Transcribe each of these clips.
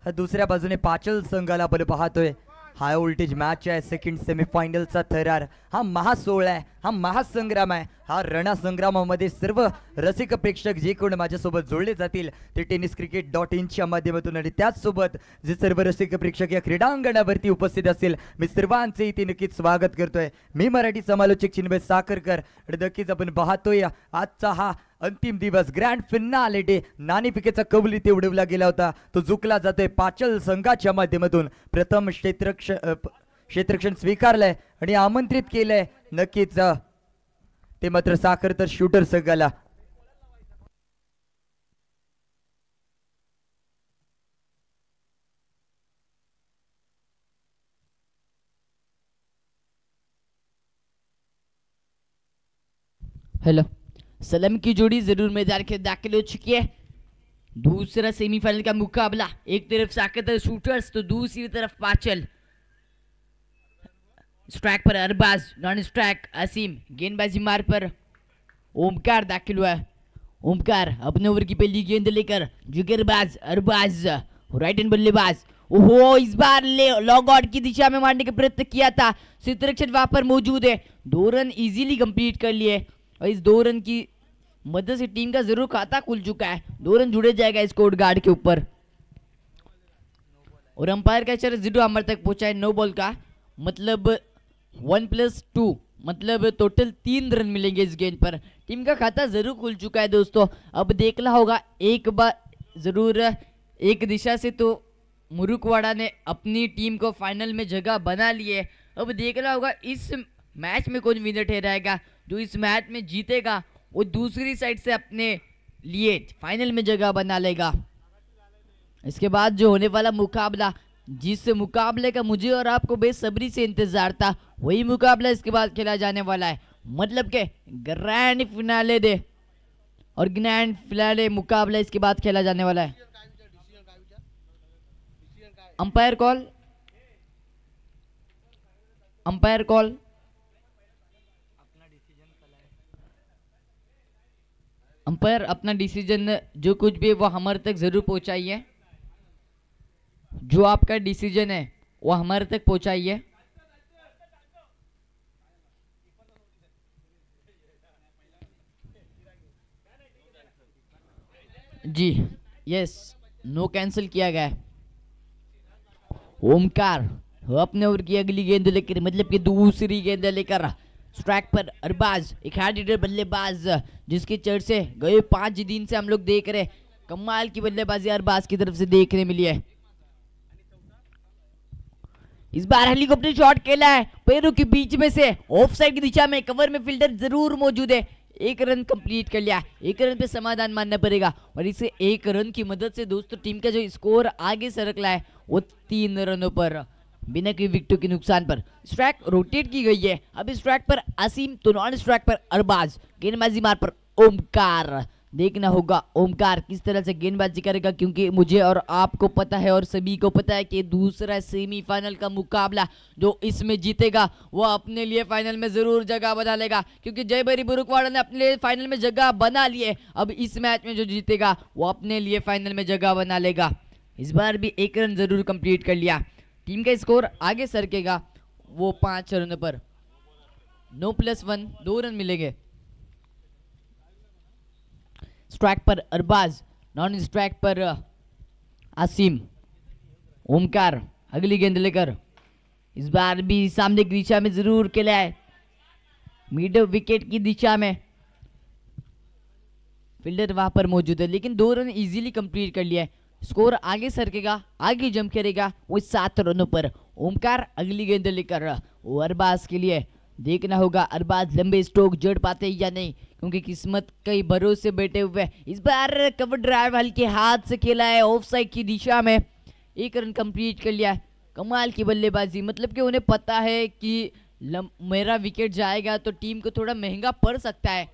दुसऱ्या बाजूने पाचल संघाला आपण पाहतोय हाय व्होल्टेज मॅच आहे सेकंड सेमीफायनलचा थरार हा महासोहळा आहे हा महासंग्राम आहे हा रणसंग्रामामध्ये सर्व रसिक प्रेक्षक जे कोण माझ्यासोबत जोडले जातील ते tenniscricket.in माध्यमातून आणि त्याचसोबत जे सर्व रसिक प्रेक्षक या क्रीडांगणावरती उपस्थित असतील मी सर्वांचे इथे नक्कीच स्वागत करतोय मी मराठी समालोचक चिन्मय साखरकर आणि नक्कीच आपण पाहतोय आजचा हा अंतिम दिवस ग्रँड फिनाले डे नाणेफेकीचा कौल इथे उडवला गेला होता तो झुकला जातोय पाचल संघाच्या माध्यमातून प्रथम क्षेत्ररक्षण स्वीकारलंय आणि आमंत्रित केलंय नक्कीच ते मात्र साखर तर शूटर संघाला हेलो सलम की जोड़ी जरूर मैदान के दाखिल हो चुकी है। दूसरा सेमीफाइनल का मुकाबला एक तरफ साकेत शूटर्स तो दूसरी तरफ पाचल। स्ट्राइक पर अरबाज नॉन स्ट्राइक असीम गेंदबाजी मार पर ओमकार दाखिल हुआ है। ओमकार अपने ओवर की पहली गेंद लेकर जुगरबाज अरबाज राइट हैंड बल्लेबाज ओहो इस बार लॉग आउट की दिशा में मारने का प्रयत्न किया था क्षेत्ररक्षक वहां पर मौजूद है 2 रन इजीली कंप्लीट कर लिए और इस 2 रन की मदद से टीम का जरूर खाता खुल चुका है 2 रन जुड़े जाएगा स्कोर गार्ड के ऊपर और अंपायर का इशारा जरूर अमर तक पहुंचा है नो बॉल का मतलब 1+2 मतलब टोटल 3 रन मिलेंगे इस गेंद पर टीम का खाता जरूर खुल चुका है दोस्तों अब देखना होगा एक बार जरूर एक दिशा से तो मुरुकवाड़ा ने अपनी टीम को फाइनल में जगह बना ली है अब देखना होगा इस मैच में कौन विनर ठहराएगा जो इस मैच में जीतेगा वो दूसरी साइड से अपने लिए फाइनल में जगह बना लेगा। इसके बाद जो होने वाला मुकाबला जिस मुकाबले का मुझे और आपको बेसब्री से इंतजार था वही मुकाबला इसके बाद खेला जाने वाला है मतलब के ग्रैंड फिनाले डे और ग्रैंड फिनाले मुकाबला इसके बाद खेला जाने वाला है। अंपायर कॉल अंपायर अपना डिसीजन जो कुछ भी है वो हमारे तक जरूर पहुंचाइए जो आपका डिसीजन है वो हमारे तक पहुंचाइए। जी यस नो कैंसिल किया गया है। ओमकार अपने ओवर की अगली गेंद लेकर मतलब कि दूसरी गेंद लेकर स्ट्राइक पर अरबाज एक हार्ड हिटर बल्लेबाज जिसके चर्चे गए 5 दिन से हम लोग देख रहे कमाल की बल्लेबाजी अरबाज की तरफ से देखने मिली है। इस बार हेलीकॉप्टर शॉट खेला है पैरों के बीच में से ऑफ साइड की दिशा में कवर में फील्डर जरूर मौजूद है 1 रन कंप्लीट कर लिया 1 रन पे समाधान मानना पड़ेगा और इसे 1 रन की मदद से दोस्तों टीम का जो स्कोर आगे सरकला है वो 3 रनों पर बिना कोई विकेटों के नुकसान पर स्ट्राइक रोटेट की गई है। अब स्ट्राइक पर असीम तो नॉन स्ट्राइक पर अरबाज गेंदबाजी मार पर ओमकार देखना होगा ओमकार किस तरह से गेंदबाजी करेगा क्योंकि मुझे और आपको पता है और सभी को पता है कि दूसरा सेमीफाइनल का मुकाबला जो इसमें जीतेगा वो अपने लिए फाइनल में जरूर जगह बना लेगा क्योंकि जयबरी बुरुकवाड़ा ने अपने लिए फाइनल में जगह बना ली है। अब इस मैच में जो जीतेगा वो अपने लिए फाइनल में जगह बना लेगा। इस बार भी 1 रन जरूर कंप्लीट कर लिया टीम का स्कोर आगे सरकेगा वो 5 रनों पर 9+1 2 रन मिलेंगे। स्ट्राइक पर अरबाज नॉन स्ट्राइक पर आसिम ओमकार अगली गेंद लेकर इस बार भी सामने की दिशा में जरूर खेला है मिड विकेट की दिशा में फील्डर वहां पर मौजूद है लेकिन 2 रन इजीली कंप्लीट कर लिया है स्कोर आगे सरकेगा आगे जंप करेगा वो 7 रनों पर ओमकार अगली गेंद लेकर वो अरबाज के लिए देखना होगा अरबाज लंबे स्ट्रोक जड़ पाते या नहीं क्योंकि किस्मत कई भरोसे बैठे हुए इस बार कवर ड्राइव हल्के हाथ से खेला है ऑफ साइड की दिशा में 1 रन कंप्लीट कर लिया है कमाल की बल्लेबाजी मतलब कि उन्हें पता है कि मेरा विकेट जाएगा तो टीम को थोड़ा महंगा पड़ सकता है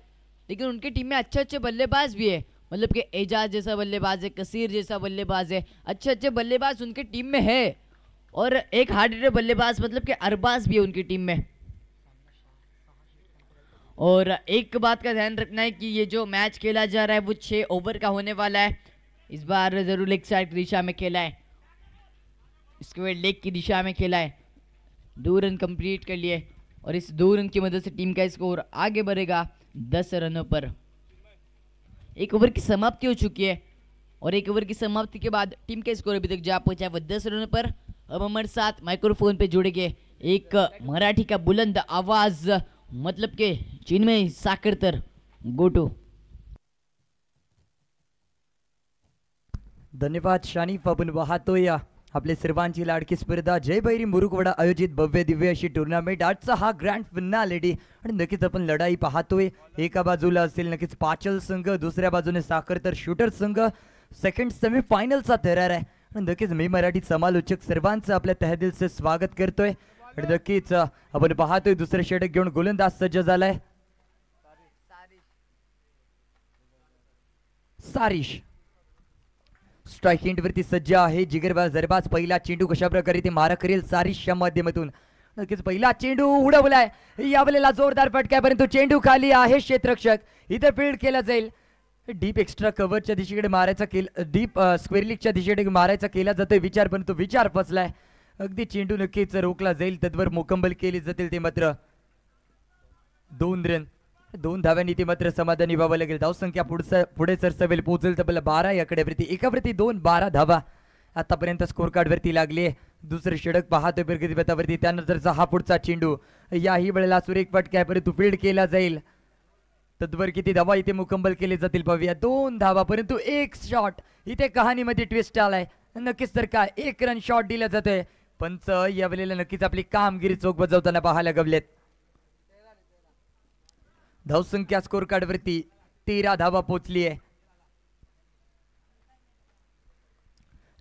लेकिन उनकी टीम में अच्छे बल्लेबाज भी है मतलब कि एजाज जैसा बल्लेबाज है कसीर जैसा बल्लेबाज है अच्छे बल्लेबाज उनकी टीम में है और एक हार्ड हिटर बल्लेबाज मतलब कि अरबाज भी है उनकी टीम में। और एक बात का ध्यान रखना है कि ये जो मैच खेला जा रहा है वो 6 ओवर का होने वाला है इस बार जरूर एक साइड दिशा में खेला है इसके बाद लेग की दिशा में खेला है, 2 रन कंप्लीट कर लिए और इस 2 रन की मदद से टीम का स्कोर आगे बढ़ेगा 10 रनों पर। एक ओवर की समाप्ति हो चुकी है और एक ओवर की समाप्ति के बाद टीम का स्कोर अभी तक जा पहुंचा है वो 10 रनों पर। अब हमारे साथ माइक्रोफोन पे जुड़ेंगे एक मराठी का बुलंद आवाज, मतलब के चिन्मय साखरतर। गोटू। धन्यवाद शानिफ. आपण वाहतोय आपले सर्वांची लाडकी स्पर्धा जय भैरी मुरुगवडा आयोजित भव्य दिव्य अशी टुर्नामेंट. आजचा हा ग्रँड फिनाले आणि नक्कीच आपण लढाई पाहतोय. एका बाजूला असेल नक्कीच पाचल संघ, दुसऱ्या बाजूने साखरतर शूटर संघ. सेकंड सेमी फायनलचा थरार आहे आणि नक्कीच मी मराठी समालोचक सर्वांचं आपल्या तहदिलचे स्वागत करतोय. आणि नक्कीच आपण पाहतोय दुसरे षटक घेऊन गोलंदाज सज्ज झालाय सारिश. स्ट्राइक एंड वरती सज्ज आहे जिगरबाज जरबाज. पहिला चेंडू कशा प्रकारे ते मारा करेल सारिशच्या माध्यमातून. नक्कीच पहिला चेंडू उडवलाय, यावेळेला जोरदार फटका आहे परंतु चेंडू खाली आहे. क्षेत्ररक्षक इथे फील्ड केला जाईल. डीप एक्स्ट्रा कव्हरच्या दिशेकडे मारायचा केला, डीप स्क्वेअर लीगच्या दिशेकडे मारायचा केला जातोय विचार, परंतु विचार फसलाय. अगदी चेंडू नक्कीच रोखला जाईल, तद्वर मुकंमल केली जातील ते मात्र 2 रन 2 धाव्यांनी ते मात्र समाधानी व्हावं लागेल. धावसंख्या पुढे सरसवेल पोहोचेल तब्बल 12 याकडे वरती एकावरती 2 12 धावा आतापर्यंत स्कोर कार्ड वरती लागली. दुसरे षटक पाहतोय प्रगती पथावरती. त्यानंतरचा हा पुढचा चेंडू याही वेळेला सुरेख फटका आहे परंतु फील्ड केला जाईल. तद्वर किती धावा इथे मुकंमल केले जातील पाहूया. 2 धावा परंतु एक शॉट. इथे कहाणीमध्ये ट्विस्ट आलाय. नक्कीच तर काय 1 रन शॉट दिला जातोय. पंच यावेळेला नक्कीच आपली कामगिरी चोख बजावताना पाहायला गवलेत. धावसंख्या स्कोर कार्ड वरती 13 धावा पोहोचली आहे.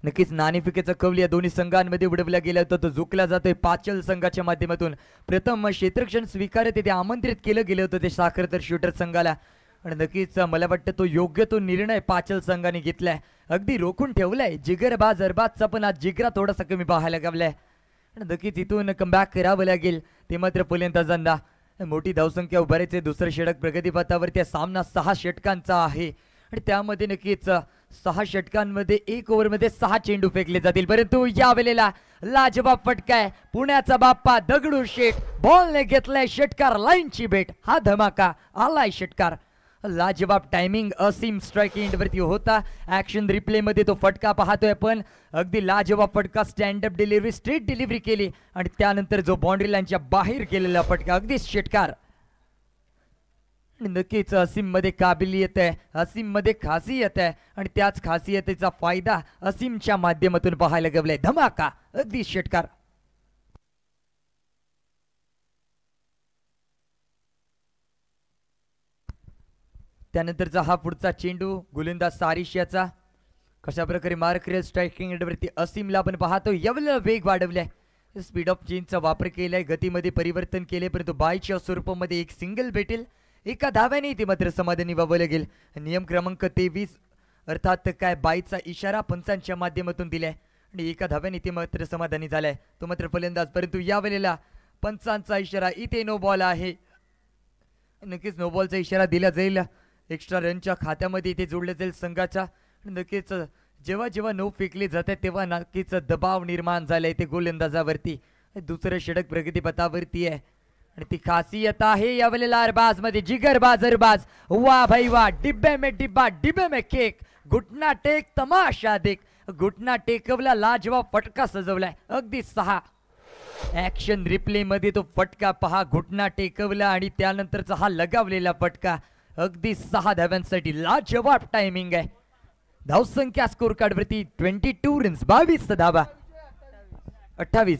नक्कीच नाणेफेकीचा कौल या दोन्ही संघांमध्ये उडवला गेला होता, तो झुकला जातोय पाचल संघाच्या माध्यमातून. प्रथम क्षेत्ररक्षण स्वीकारत ते आमंत्रित केलं गेलं होतं ते साखरतर शूटर संघाला आणि नक्कीच मला वाटतं तो योग्य तो निर्णय पाचल संघाने घेतलाय. अगदी रोखून ठेवलाय. जिगरबाज अरबाजचा पण आज जिगरा थोडासा कमी पाहायला गवलाय आणि नक्कीच इथून कमबॅक करावं लागेल ते मात्र फलंदाजांना. मोठी धावसंख्या उभारायचे. दुसरं षटक प्रगतीपथावरती सामना 6 षटकांचा आहे आणि त्यामध्ये नक्कीच 6 षटकांमध्ये 1 ओव्हरमध्ये 6 चेंडू फेकले जातील परंतु या वेळेला लाजवाब फटका आहे. पुण्याचा बाप्पा दगडू शेठ बॉलने घेतलाय षटकार लाईनची भेट. हा धमाका आलाय षटकार. लाजवाब टायमिंग असीम स्ट्राइक एंड वरती होता. ऍक्शन रिप्ले मध्ये तो फटका पाहतोय आपण. अगदी लाजवाब फटका. स्टँडअप डिलिव्हरी स्ट्रेट डिलिव्हरी केली आणि त्यानंतर जो बाउंड्री लाईनच्या बाहेर केलेला फटका अगदी षटकार. नक्कीच असीम मध्ये काबिलियत आहे, असीम मध्ये खासियत आहे आणि त्याच खासियतीचा फायदा असीमच्या माध्यमातून पाहायला गवलाय. धमाका अगदी षटकार. त्यानंतरचा हा पुढचा चेंडू गोलंदाज सारिश याचा कशा प्रकारे मार करेल स्ट्रायकिंग एंडवरती असीमला आपण पाहतो. यावेळेला वेग वाढवलाय, स्पीड ऑफ चेंजचा वापर केलाय, गतीमध्ये परिवर्तन केले परंतु बायच्या स्वरूपामध्ये एक सिंगल भेटेल. एका धाव्याने ते मात्र समाधानी व्हावं लागेल. नियम क्रमांक 23 अर्थात काय बाईचा इशारा पंचांच्या माध्यमातून दिलाय आणि एका धाव्याने ते मात्र समाधानी झालाय तो मात्र फलंदाज. परंतु यावेळेला पंचांचा इशारा इथे नो बॉल आहे. नक्कीच नो बॉलचा इशारा दिला जाईल. एक्स्ट्रा रनच्या खात्यामध्ये इथे जोडले जाईल संघाच्या. नक्कीच जेव्हा जेव्हा नो फेकले जाते तेव्हा नक्कीच दबाव निर्माण झालाय ते गोलंदाजावरती. दुसरं षटक प्रगतीपथावरती आहे आणि ती खासियत आहे यावेळेला अरबाज मध्ये जिगरबाज अरबाज. वाह भाई वाह. डिब्बे में डिब्बा डिब्बे में केक. घुटना टेक तमाशा देख. घुटना टेकवला लाजवाब फटका सजवलाय अगदी 6. ऍक्शन रिप्ले मध्ये तो फटका पहा. घुटना टेकवला आणि त्यानंतरचा हा लगावलेला फटका अगदी 6 धाव्यांसाठी लाजवाब टायमिंग आहे. धावसंख्या स्कोर कार्ड वरती 22 रन्स 22 धावा 28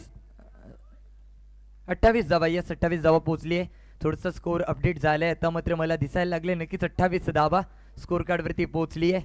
धावा. यस 28 धावा पोहोचली आहे. थोडंसं स्कोर अपडेट झालंय आता मात्र मला दिसायला लागले. नक्कीच 28 धावा स्कोर कार्ड वरती पोहोचली आहे.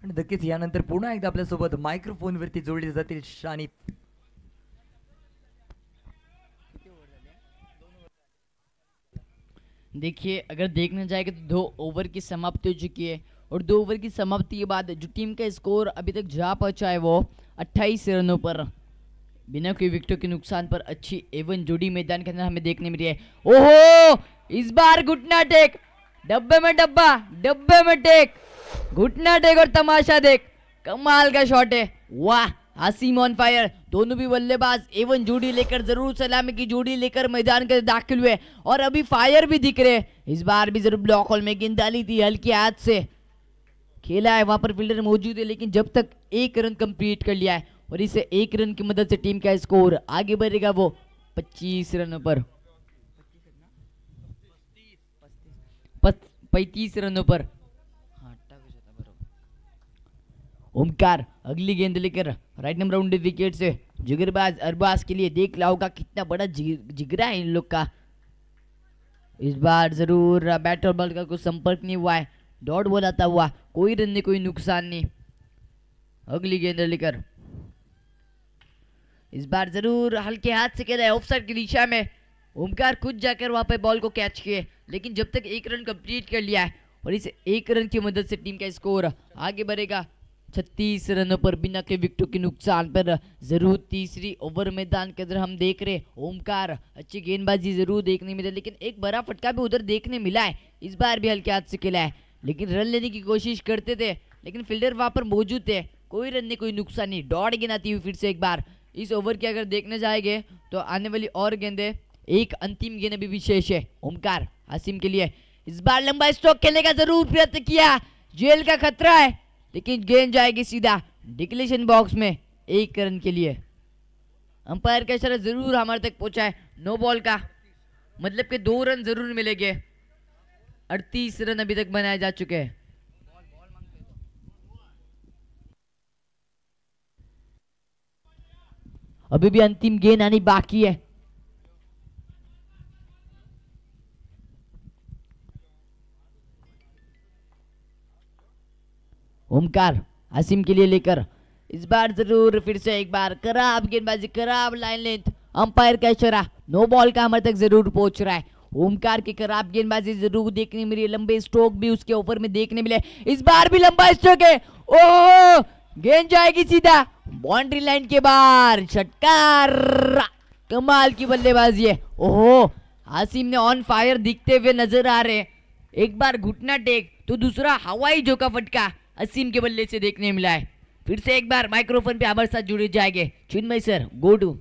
आणि नक्कीच यानंतर पुन्हा एकदा आपल्यासोबत मायक्रोफोन वरती जोडले जातील शानी. देखिए अगर देखने जाएगा तो 2 ओवर की समाप्ति हो चुकी है और 2 ओवर की समाप्ति के बाद जो टीम का स्कोर अभी तक जा पहुंचा है वो 28 रनों पर बिना कोई विकेटों के नुकसान पर अच्छी एवन जोड़ी मैदान के अंदर हमें देखने मिली है. ओहो, इस बार घुटना टेक, डब्बे में डब्बा, डब्बे में टेक, घुटना टेक और तमाशा देख. कमाल का शॉट है. वाह, आसिम ऑन फायर. दोनों भी बल्लेबाज एवन जोड़ी लेकर जरूर सलामी की जोड़ी लेकर मैदान के दाखिल हुए और अभी फायर भी दिख रहे. इस बार भी जरूर ब्लॉक होल में गेंद डाली थी, हल्की हाथ से खेला है. वहां पर फील्डर मौजूद है लेकिन जब तक 1 रन कंप्लीट कर लिया है और इसे 1 रन की मदद से टीम का स्कोर आगे बढ़ेगा वो 25 रनों पर. 35 रनों पर. ओमकार अगली गेंद लेकर राइट नंबर राउंड विकेट से जिगरबाज अरबाज के लिए. देख रहा होगा कितना बड़ा जिगरा है इन लोग का. इस बार जरूर बैट और बॉल का कोई संपर्क नहीं हुआ है. डॉट बॉल आता हुआ, कोई रन नहीं, कोई नुकसान नहीं. अगली गेंद लेकर इस बार जरूर हल्के हाथ से खेला है ऑफसाइड की दिशा में. ओमकार खुद जाकर वहां पे बॉल को कैच किए लेकिन जब तक 1 रन कंप्लीट कर लिया है और इस 1 रन की मदद से टीम का स्कोर आगे बढ़ेगा 36 रनों पर बिना के विकेटों के नुकसान पर. जरूर तीसरी ओवर मैदान के अंदर हम देख रहे ओमकार अच्छी गेंदबाजी जरूर देखने मिले लेकिन एक बड़ा फटका भी उधर देखने मिला है. इस बार भी हल्के हाथ से खेला है लेकिन रन लेने की कोशिश करते थे लेकिन फील्डर वहां पर मौजूद थे. कोई रन नहीं, कोई नुकसान नहीं. डॉट गेंद आती हुई फिर से एक बार. इस ओवर की अगर देखने जाएंगे तो आने वाली और गेंदे, एक अंतिम गेंद अभी विशेष है ओमकार आसिम के लिए. इस बार लंबा स्ट्रोक खेलने का जरूर प्रयत्न किया, जेल का खतरा है लेकिन गेंद जाएगी सीधा डिक्लेशन बॉक्स में 1 रन के लिए. अंपायर का इशारा जरूर हमारे तक पहुंचा है. नो बॉल का मतलब के 2 रन जरूर मिलेंगे. 38 रन अभी तक बनाए जा चुके हैं. अभी भी अंतिम गेंद आनी बाकी है. ओमकार आसिम के लिए लेकर इस बार जरूर फिर से एक बार खराब गेंदबाजी, खराब लाइन लेंथ. अंपायर का इशारा नो बॉल का हमारे तक जरूर पहुंच रहा है. ओमकार की खराब गेंदबाजी जरूर देखने मिली, लंबे स्ट्रोक भी उसके ओवर में देखने मिले. इस बार भी लंबा स्ट्रोक है. ओह, गेंद जाएगी सीधा बाउंड्री लाइन के बाहर. छटकार, कमाल की बल्लेबाजी है. ओहो, आसिम ने ऑन फायर दिखते हुए नजर आ रहे. एक बार घुटना टेक तो दूसरा हवाई झोंका फटका असीम के बल्ले से देखने मिला है. फिर से एक बार माइक्रोफोन पे हमारे साथ जुड़े जाएंगे चिन्मय सर. Go to.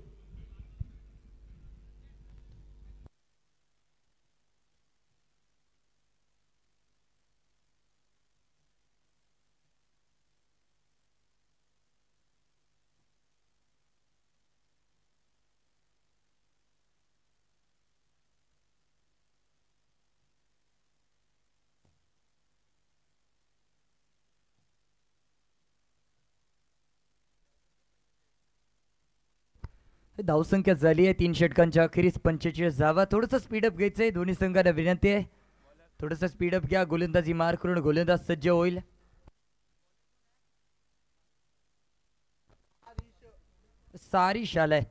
धावसंख्या झाली आहे 3 षटकांच्या अखेरीस 45 धावा. थोडंसं स्पीडअप घ्यायचंय. दोन्ही संघांना विनंती आहे थोडंसं स्पीडअप घ्या. गोलंदाजी मार करून गोलंदाज सज्ज होईल. सारी शालाय.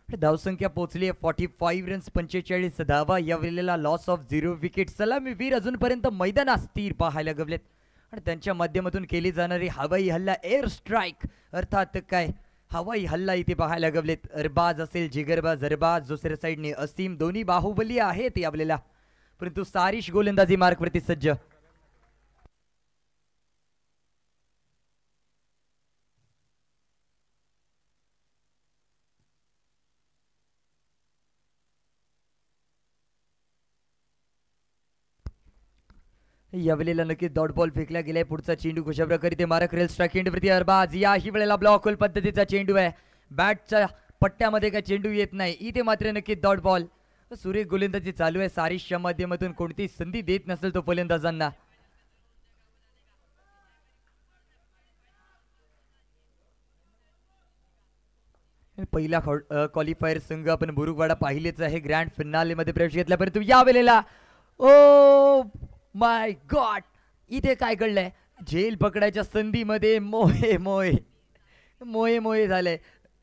धावसंख्या पोहोचली आहे 45 रन्स, 45 धावा. या वेळेला लॉस ऑफ 0 विकेट. सलामीवीर अजूनपर्यंत मैदानात स्थिर पाहायला गवलेत आणि त्यांच्या माध्यमातून केली जाणारी हवाई हल्ला, एअर स्ट्राईक अर्थात काय हवाई हल्ला इथे पाहायला गवलेत. अरबाज असेल, जिगरबाज अरबाज, दुसऱ्या साईडने असीम, दोन्ही बाहुबली आहेत यावेळेला. परंतु सारिश गोलंदाजी मार्कवरती सज्ज. यावेळेला नक्कीच डॉट बॉल फेकला गेलाय. पुढचा चेंडू कशा प्रकारे ते मारा करेल. स्ट्राईक एंडवरती अरबाज. याही वेळेला ब्लॉक होल पद्धतीचा चेंडू आहे. बॅटच्या पट्ट्यामध्ये काय चेंडू येत नाही. इथे मात्र नक्कीच डॉट बॉल. सुरेख गोलंदाजी चालू आहे. सारिशच्या माध्यमातून कोणती संधी देत नसेल तो फलंदाजांना. पहिला क्वालिफायर संघ आपण बुरुकवाडा पाहिलेच आहे ग्रँड फिनाले मध्ये प्रवेश घेतला. परंतु या वेळेला ओ माय गॉड, इथे काय घडलंय? जेल पकडायच्या संधीमध्ये मोहे मोहे मोहे मोहे झाले.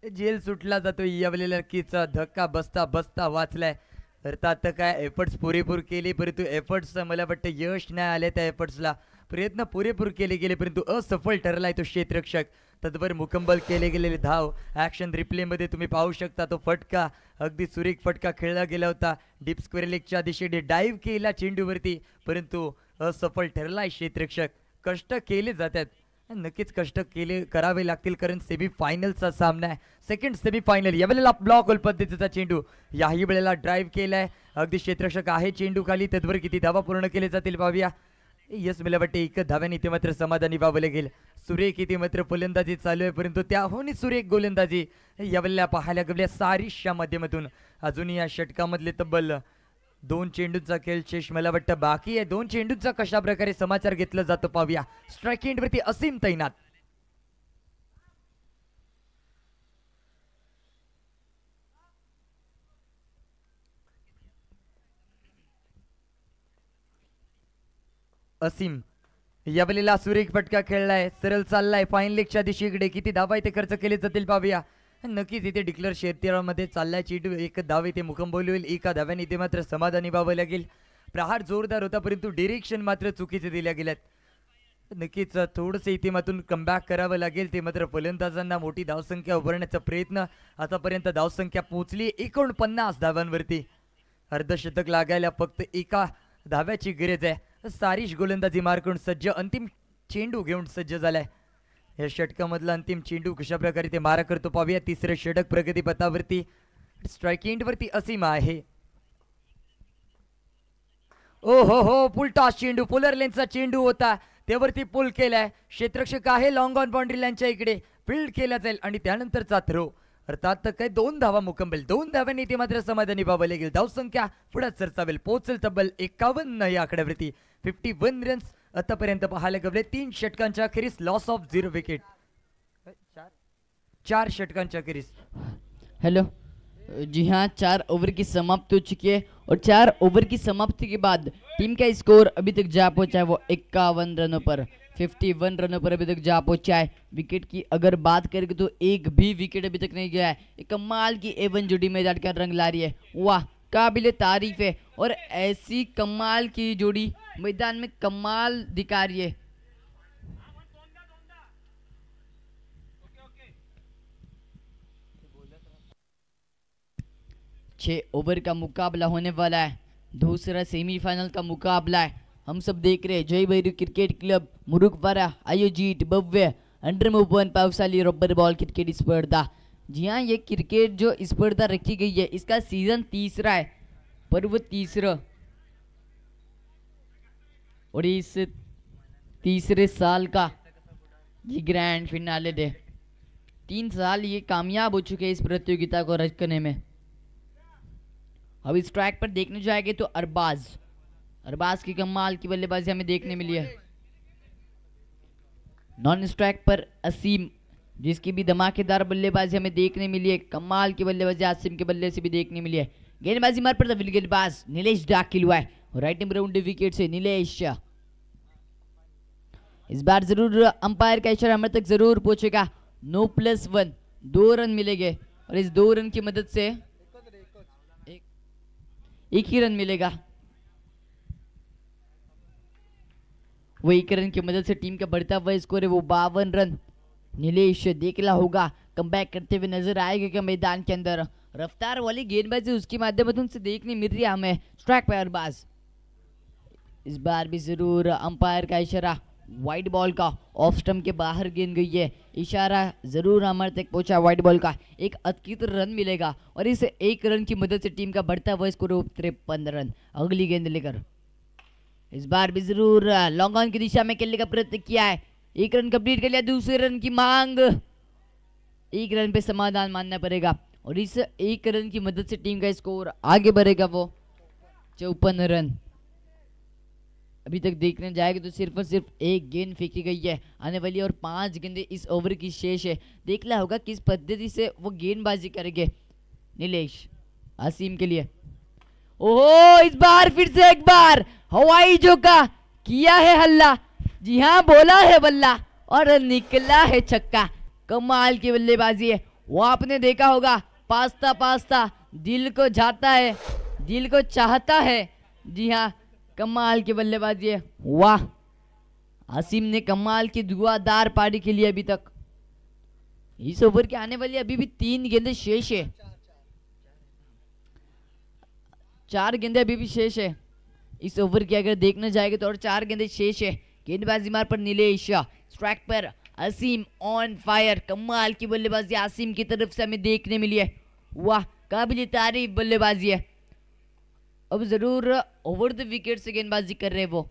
जेल सुटला जातो यावेळेला लकीचा धक्का बसता बसता वाचलाय. अर्थात काय एफर्ट्स पुरेपूर केले, परंतु एफर्ट्स मला वाटतं यश नाही आले. त्या एफर्ट्सला प्रयत्न पुरेपूर केले गेले परंतु असफल ठरलाय तो क्षेत्ररक्षक. तत्वर मुकंबल केले गेलेले धाव ॲक्शन रिप्लेमध्ये तुम्ही पाहू शकता. तो फटका अगदी सुरेख फटका खेळला गेला होता. डीप स्क्वेअर लेगच्या दिशेने डाईव्ह केला चेंडूवरती, परंतु असफल ठरलाय क्षेत्ररक्षक. कष्ट केले जातात, नक्कीच कष्ट केले करावे लागतील, कारण सेमीफायनलचा सामना आहे. Second semifinal. यावेळेला ब्लॉक होल पद्धतीचा चेंडू याही वेळेला ड्राईव्ह केलाय. अगदी क्षेत्ररक्षक आहे चेंडू खाली. तत्वर किती धावा पूर्ण केले जातील पाहूया. यस, मला वाटते एकच धाव्याने इथे मात्र समाधानी व्हावं लागेल. सुरेख इथे मात्र फलंदाजी चालू आहे, परंतु त्याहूनही सुरेख गोलंदाजी यावेळेला पाहायला गेल्या सारीशच्या माध्यमातून. अजून या षटकामधले तब्बल 2 चेंडूंचा खेळ शेष मला वाटतं बाकी आहे. 2 चेंडूंचा कशा प्रकारे समाचार घेतला जातो पाहूया. स्ट्राईक एंडवरती असीम तैनात. असीम यावेळेला सुरेख फटका खेळलाय, सरळ चाललाय फाईन लेगच्या दिशेकडे. किती धावा इथे खर्च केले जातील पाहूया. नक्कीच इथे डिक्लेअर क्षेत्रामध्ये चाललाय चेंडू. एक धाव इथे मुकंबोली होईल. एका धाव्याने इथे मात्र समाधानी व्हावं लागेल. प्रहार जोरदार होता, परंतु डिरेक्शन मात्र चुकीचे दिल्या गेल्यात. नक्कीच थोडंसं इथे मातून कमबॅक करावं लागेल. ते मात्र फलंदाजांना मोठी धावसंख्या उभारण्याचा प्रयत्न. आतापर्यंत धावसंख्या पोहोचली 49 धावांवरती. अर्धशतक लागायला फक्त एका धाव्याची गरज आहे. सारीश गोलंदाजी मार्कून सज्ज, अंतिम चेंडू घेऊन सज्ज झालाय. या षटकामधला अंतिम चेंडू कशा प्रकारे ते मारा करतो पाहूया. तिसरं षटक प्रगतीपथावरती. स्ट्राईक एंडवरती असीम आहे. ओ हो, पुल टॉस चेंडू, पोलर लेनचा चेंडू होता, त्यावरती पुल केलाय. क्षेत्ररक्षक आहे लॉंग ऑन बाउंड्री लाईनच्या इकडे. फील्ड केला जाईल आणि त्यानंतरचा थ्रो. अर्थात काय 2 धावा मुकंबल. 2 धाव्यांनी ते मात्र समाधानी व्हावं लागेल. धावसंख्या पुढे सरसावेल, पोहोचेल तब्बल 51 या आकड्यावरती. 51 रन्स आतापर्यंत पाहायला गेले. 3 षटकांच्या अखेरीस लॉस ऑफ 0 विकेट. 4 षटकांच्या अखेरीस. हेलो जी हाँ, 4 ओवर की समाप्ति हो चुकी है और 4 ओवर की समाप्ति के बाद टीम का स्कोर अभी तक जा पहुंचा है वो 51 रनों पर. 51 रनों पर अभी तक जा पहुंचा है. विकेट की अगर बात करें तो एक भी विकेट अभी तक नहीं गया है. एक कमाल की एवन जोड़ी मैदान का रंग ला रही है. वाह, काबिले तारीफ है. और ऐसी कमाल की जोड़ी मैदान में कमाल दिखा रही है. छह ओवर का मुकाबला होने वाला है. दूसरा सेमीफाइनल का मुकाबला है. हम सब देख रहे हैं जय भैरू क्रिकेट क्लब मुरुगवारा आयोजित भव्य अंडर-21 पावसाली रबर बॉल क्रिकेट स्पर्धा. जी हाँ, ये क्रिकेट जो स्पर्धा रखी गई है इसका सीजन 3रा है, पर्व 3रा. और इस 3रे साल का ये ग्रैंड फिनाले डे. 3 साल ये कामयाब हो चुके हैं इस प्रतियोगिता को रखने में. अब इस ट्रैक पर देखने जाएंगे तो अरबाज की कमाल की बल्लेबाजी हमें देखने मिली है. नॉन स्ट्राइक पर असीम, जिसकी भी धमाकेदार बल्लेबाजी हमें देखने मिली है. कमाल की बल्लेबाजी आसिम के बल्ले से भी देखने मिली है. गेंदबाजी मार पर गेंदबाज नीलेश दाखिल हुआ है. राइट नंबर राउंड विकेट से नीलेश. इस बार जरूर अंपायर का इशारा हमारे तक जरूर पहुंचेगा. 9+1 2 रन मिलेंगे और इस 2 रन की मदद से एक ही रन मिलेगा. वो 1 रन की मदद से टीम का बढ़ता हुआ स्कोर है वो 52 रन. नीलेश देखला होगा कमबैक करते हुए नजर आएगा क्या मैदान के अंदर. रफ्तार वाली गेंदबाजी उसकी माध्यम से देखने मिल रही है हमें. स्ट्राइक पर अरबाज. इस बार भी जरूर अंपायर का इशारा वाइड बॉल का. ऑफ स्टंप के बाहर गेंद गई है. इशारा जरूर हमारे तक पहुंचा वाइड बॉल का. एक अतकित रन मिलेगा और इस 1 रन की मदद से टीम का बढ़ता हुआ स्कोर 53 रन. अगली गेंद लेकर इस बार भी जरूर लॉन्ग ऑन की दिशा में खेलने का प्रयत्न किया है. 1 रन कंप्लीट कर लिया. दूसरे रन की मांग. 1 रन पे समाधान मानना पड़ेगा और इस 1 रन की मदद से टीम का स्कोर आगे बढ़ेगा वो 54 रन. अभी तक देखने जाएगा तो सिर्फ और सिर्फ 1 गेंद फेंकी गई है आने वाली और 5 गेंदें इस ओवर की शेष है. देखना होगा किस पद्धति से वो गेंदबाजी करेंगे. नीलेश आसिम के लिए. ओहो, इस बार फिर से एक बार हवाई झोंका. किया है हल्ला, जी हाँ बोला है बल्ला और निकला है छक्का। कमाल की बल्लेबाजी है। वो आपने देखा होगा, पास्ता पास्ता दिल को जाता है, दिल को चाहता है। जी हाँ, कमाल की बल्लेबाजी है। वाह, आसिम ने कमाल की धुआंधार पारी खेली अभी तक। इस ओवर के आने वाली अभी भी 3 गेंदें शेष है, 4 गेंदें अभी भी शेष है। इस ओवर की अगर देखने जाएंगे तो और 4 गेंदें शेष है। गेंदबाजी मार पर नीलेश, स्ट्राइक पर आसिम ऑन फायर। कमाल की बल्लेबाजी आसिम की तरफ से हमें देखने मिली है। वाह, काबिल तारीफ बल्लेबाजी है। अब जरूर ओवर द विकेट से गेंदबाजी कर रहे हैं वो।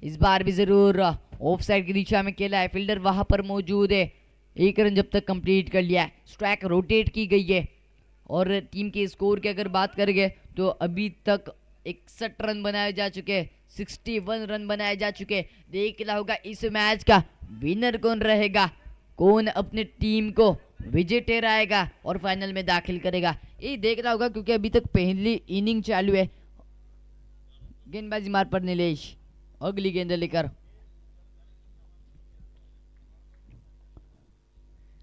इस बार भी जरूर ऑफ साइड की दिशा में खेला है, फील्डर वहां पर मौजूद है। 1 रन जब तक कंप्लीट कर लिया है, स्ट्राइक रोटेट की गई है। और टीम के स्कोर की अगर बात करेंगे तो अभी तक 61 रन बनाए जा चुके, 61 रन बनाए जा चुके। देखना होगा इस मैच का विनर कौन रहेगा, कौन अपने टीम को विजय ठहराएगा और फाइनल में दाखिल करेगा, ये देखना होगा क्योंकि अभी तक पहली इनिंग चालू है। गेंदबाजी मार पर नीलेश, अगली गेंद लेकर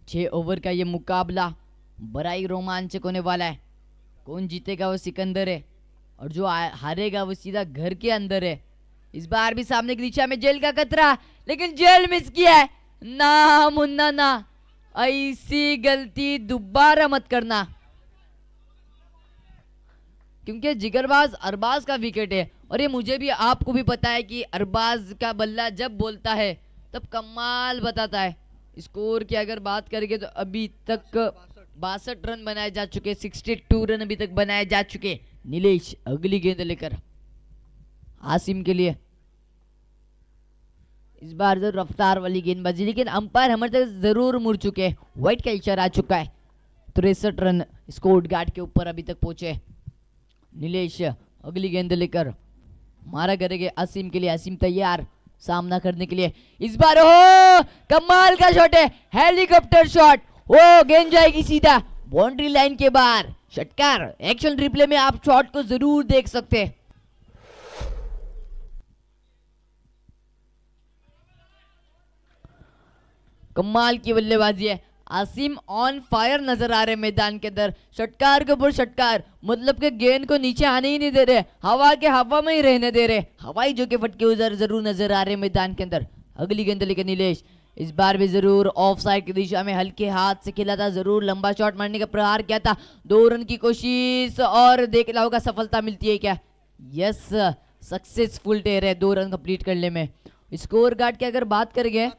6 ओवर का ये मुकाबला बड़ा ही रोमांचक होने वाला है। कौन जीतेगा वो सिकंदर है और जो हारेगा वो सीधा घर के अंदर है। इस बार भी सामने की दिशा में जेल का खतरा, लेकिन जेल मिस किया है। ना मुन्ना ना, ऐसी गलती दोबारा मत करना, क्योंकि जिगरबाज अरबाज का विकेट है। और ये मुझे भी आपको भी पता है कि अरबाज का बल्ला जब बोलता है तब कमाल बताता है। स्कोर की अगर बात करेंगे तो अभी तक 62 रन बनाए जा चुके, 62 रन अभी तक बनाए जा चुके। नीलेश अगली गेंद लेकर आसिम के लिए। इस बार तो रफ्तार वाली गेंदबाजी, लेकिन अंपायर हमारे तक जरूर मुड़ चुके हैं। व्हाइट का इशारा आ चुका है। 63 रन स्कोर गार्ड के ऊपर अभी तक पहुंचे। नीलेश अगली गेंद लेकर मारा करेंगे आसिम के लिए। आसिम तैयार सामना करने के लिए। इस बार हो कमाल का शॉट है, हेलीकॉप्टर शॉट। ओ गेंद जाएगी सीधा बाउंड्री लाइन के बाहर। षटकार एक्शन रिप्ले में आप शॉट को जरूर देख सकते हैं। कमाल की बल्लेबाजी है। आसिम ऑन फायर नजर आ रहे मैदान के अंदर। षटकार के ऊपर षटकार, मतलब के गेंद को नीचे आने ही नहीं दे रहे, हवा के हवा में ही रहने दे रहे। हवाई जो के फटके उधर जरूर नजर आ रहे मैदान के अंदर। अगली गेंद लेकर नीलेश। इस बार भी जरूर ऑफ साइड की दिशा में हल्के हाथ से खेला था, जरूर लंबा शॉट मारने का प्रहार किया था। 2 रन की कोशिश और देखना होगा सफलता मिलती है क्या। यस, सक्सेसफुल टेर है 2 रन कंप्लीट करने में। स्कोर गार्ड की अगर बात करेंगे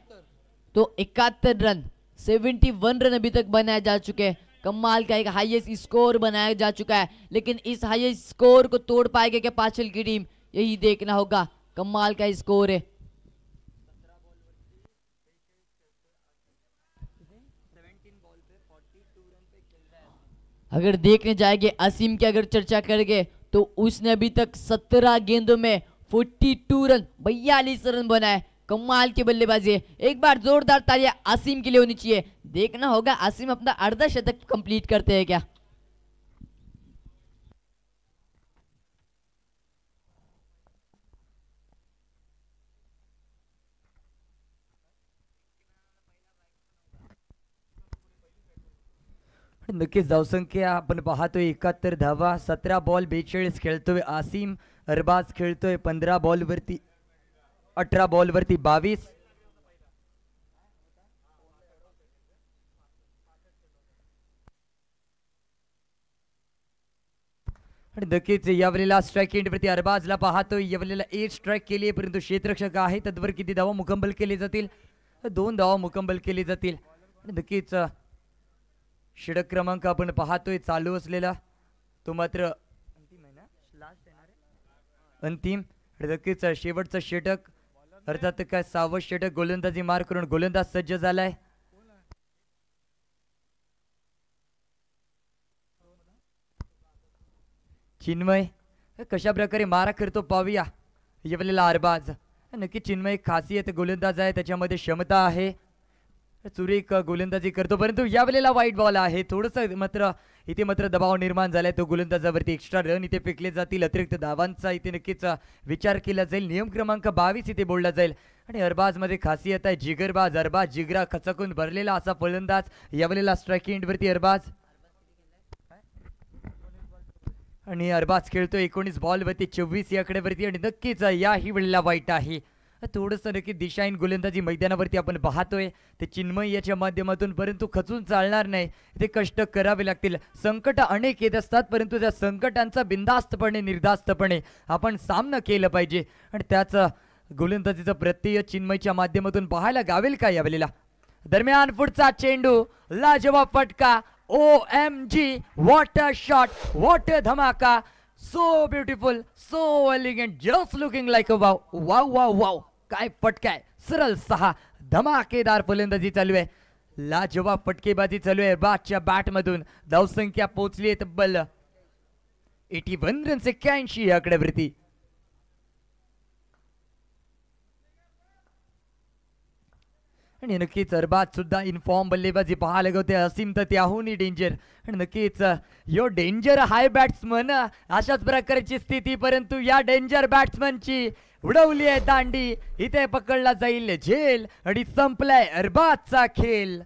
तो 71 रन, 71 रन अभी तक बनाए जा चुके हैं। कमाल का एक हाईएस्ट स्कोर बनाया जा चुका है, लेकिन इस हाईएस्ट स्कोर को तोड़ पाएगा क्या पाछल की टीम, यही देखना होगा। कमाल का स्कोर है। अगर देखने जाएंगे आसिम की अगर चर्चा करेंगे तो उसने अभी तक 17 गेंदों में 42 रन, 42 रन बनाए। कमाल की बल्लेबाजी है। एक बार जोरदार तालियां आसिम के लिए होनी चाहिए। देखना होगा आसिम अपना अर्धशतक कंप्लीट करते हैं क्या। नक्कीच धावसंख्या आपण पाहतोय 71 धावा, 17 बॉल 42 खेळतोय आसिम। अरबाज खेळतोय 15 बॉल वरती, 18 बॉल वरती 22। आणि नक्कीच यावेळेला स्ट्राईक एंडवरती अरबाजला पाहतोय। यावेळेला 8 स्ट्राईक केली आहे, परंतु क्षेत्ररक्षक आहे तद्वर किती धावा मुकंमल केले जातील, 2 धावा मुकंमल केले जातील। नक्कीच षटक क्रमांक आपण पाहतोय चालू असलेला तो मात्र अंतिम। नक्कीच शेवटचं षटक, अर्थात काय 6वं षटक गोलंदाजी मार करून गोलंदाज सज्ज झालाय। चिन्मय कशा प्रकारे मारा करतो पाहूया। यावेळेला अरबाज, नक्की चिन्मय खासियत गोलंदाज आहे, त्याच्यामध्ये क्षमता आहे। सुरेख गोलंदाजी करतो, परंतु यावेळेला वाईट बॉल आहे. थोडंसं मात्र इथे मात्र दबाव निर्माण झालाय तो गोलंदाजावरती. एक्स्ट्रा रन इथे फेकले जातील, अतिरिक्त धावांचा इथे नक्कीच विचार केला जाईल. नियम क्रमांक 22 इथे बोलला जाईल. आणि अरबाज मध्ये खासियत आहे जिगरबाज. अरबाज जिगरा खचकून भरलेला असा फलंदाज. यावेळेला स्ट्राईक एंडवरती अरबाज आणि अरबाज खेळतो 19 बॉलवरती 24 या आकड्यावरती. आणि नक्कीच याही वेळेला वाईट आहे. थोडंसं नक्की दिशाहीन गोलंदाजी मैदानावरती आपण पाहतोय ते चिन्मय याच्या माध्यमातून, परंतु खचून चालणार नाही. ते कष्ट करावे लागतील. संकट अनेक येत असतात, परंतु त्या संकटांचा बिनधास्तपणे निर्धास्तपणे आपण सामना केला पाहिजे. आणि त्याचा गोलंदाजीचा प्रत्यय चिन्मयच्या माध्यमातून पाहायला गावेल का यावेळेला. दरम्यान पुढचा चेंडू, लाजवाब फटका. OMG, what a shot, what a धमाका. So beautiful, so elegant, just looking like a wow. Wow, wow, wow. काय फटकाय, सरळ 6. धमाकेदार फलंदाजी चालू आहे, लाजवाब फटकेबाजी चालू आहे. बादच्या बॅट मधून धावसंख्या पोहोचली आहे तब्बल 81 रन 81 या आकड्यावरती. आणि नक्कीच अरबाज सुद्धा इनफॉर्म बल्लेबाजी पाहायला गवते. असीम तर त्याहूनही डेंजर. आणि नक्कीच यो डेंजर हाय बॅट्समन अशाच प्रकारची स्थिती, परंतु या डेंजर बॅट्समनची उडवली आहे दांडी. इथे पकडला जाईल झेल आणि संपलाय अरबाजचा खेळ.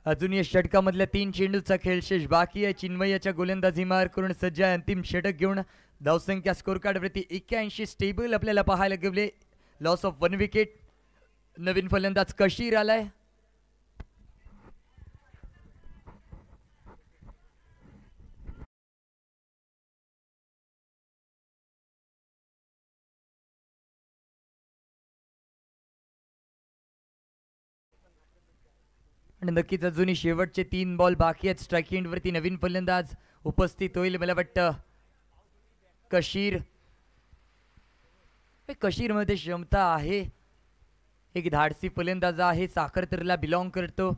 अजून या षटकामधल्या 3 चेंडूचा खेळ शेष बाकी आहे. चिन्मयच्या गोलंदाजी मार करून सज्ज आहे अंतिम षटक घेऊन. धावसंख्या स्कोर कार्डवरती 81 स्टेबल आपल्याला पाहायला गेले. Loss of 1 wicket. नवीन फलंदाज कशीर आलाय. आणि नक्कीच अजूनही शेवटचे 3 बॉल बाकी आहेत. स्ट्राईक एंडवरती नवीन फलंदाज उपस्थित होईल मला वाटतं. कशीर मध्ये क्षमता आहे, एक धाडसी फलंदाज आहे. साखरतरला बिलॉंग करतो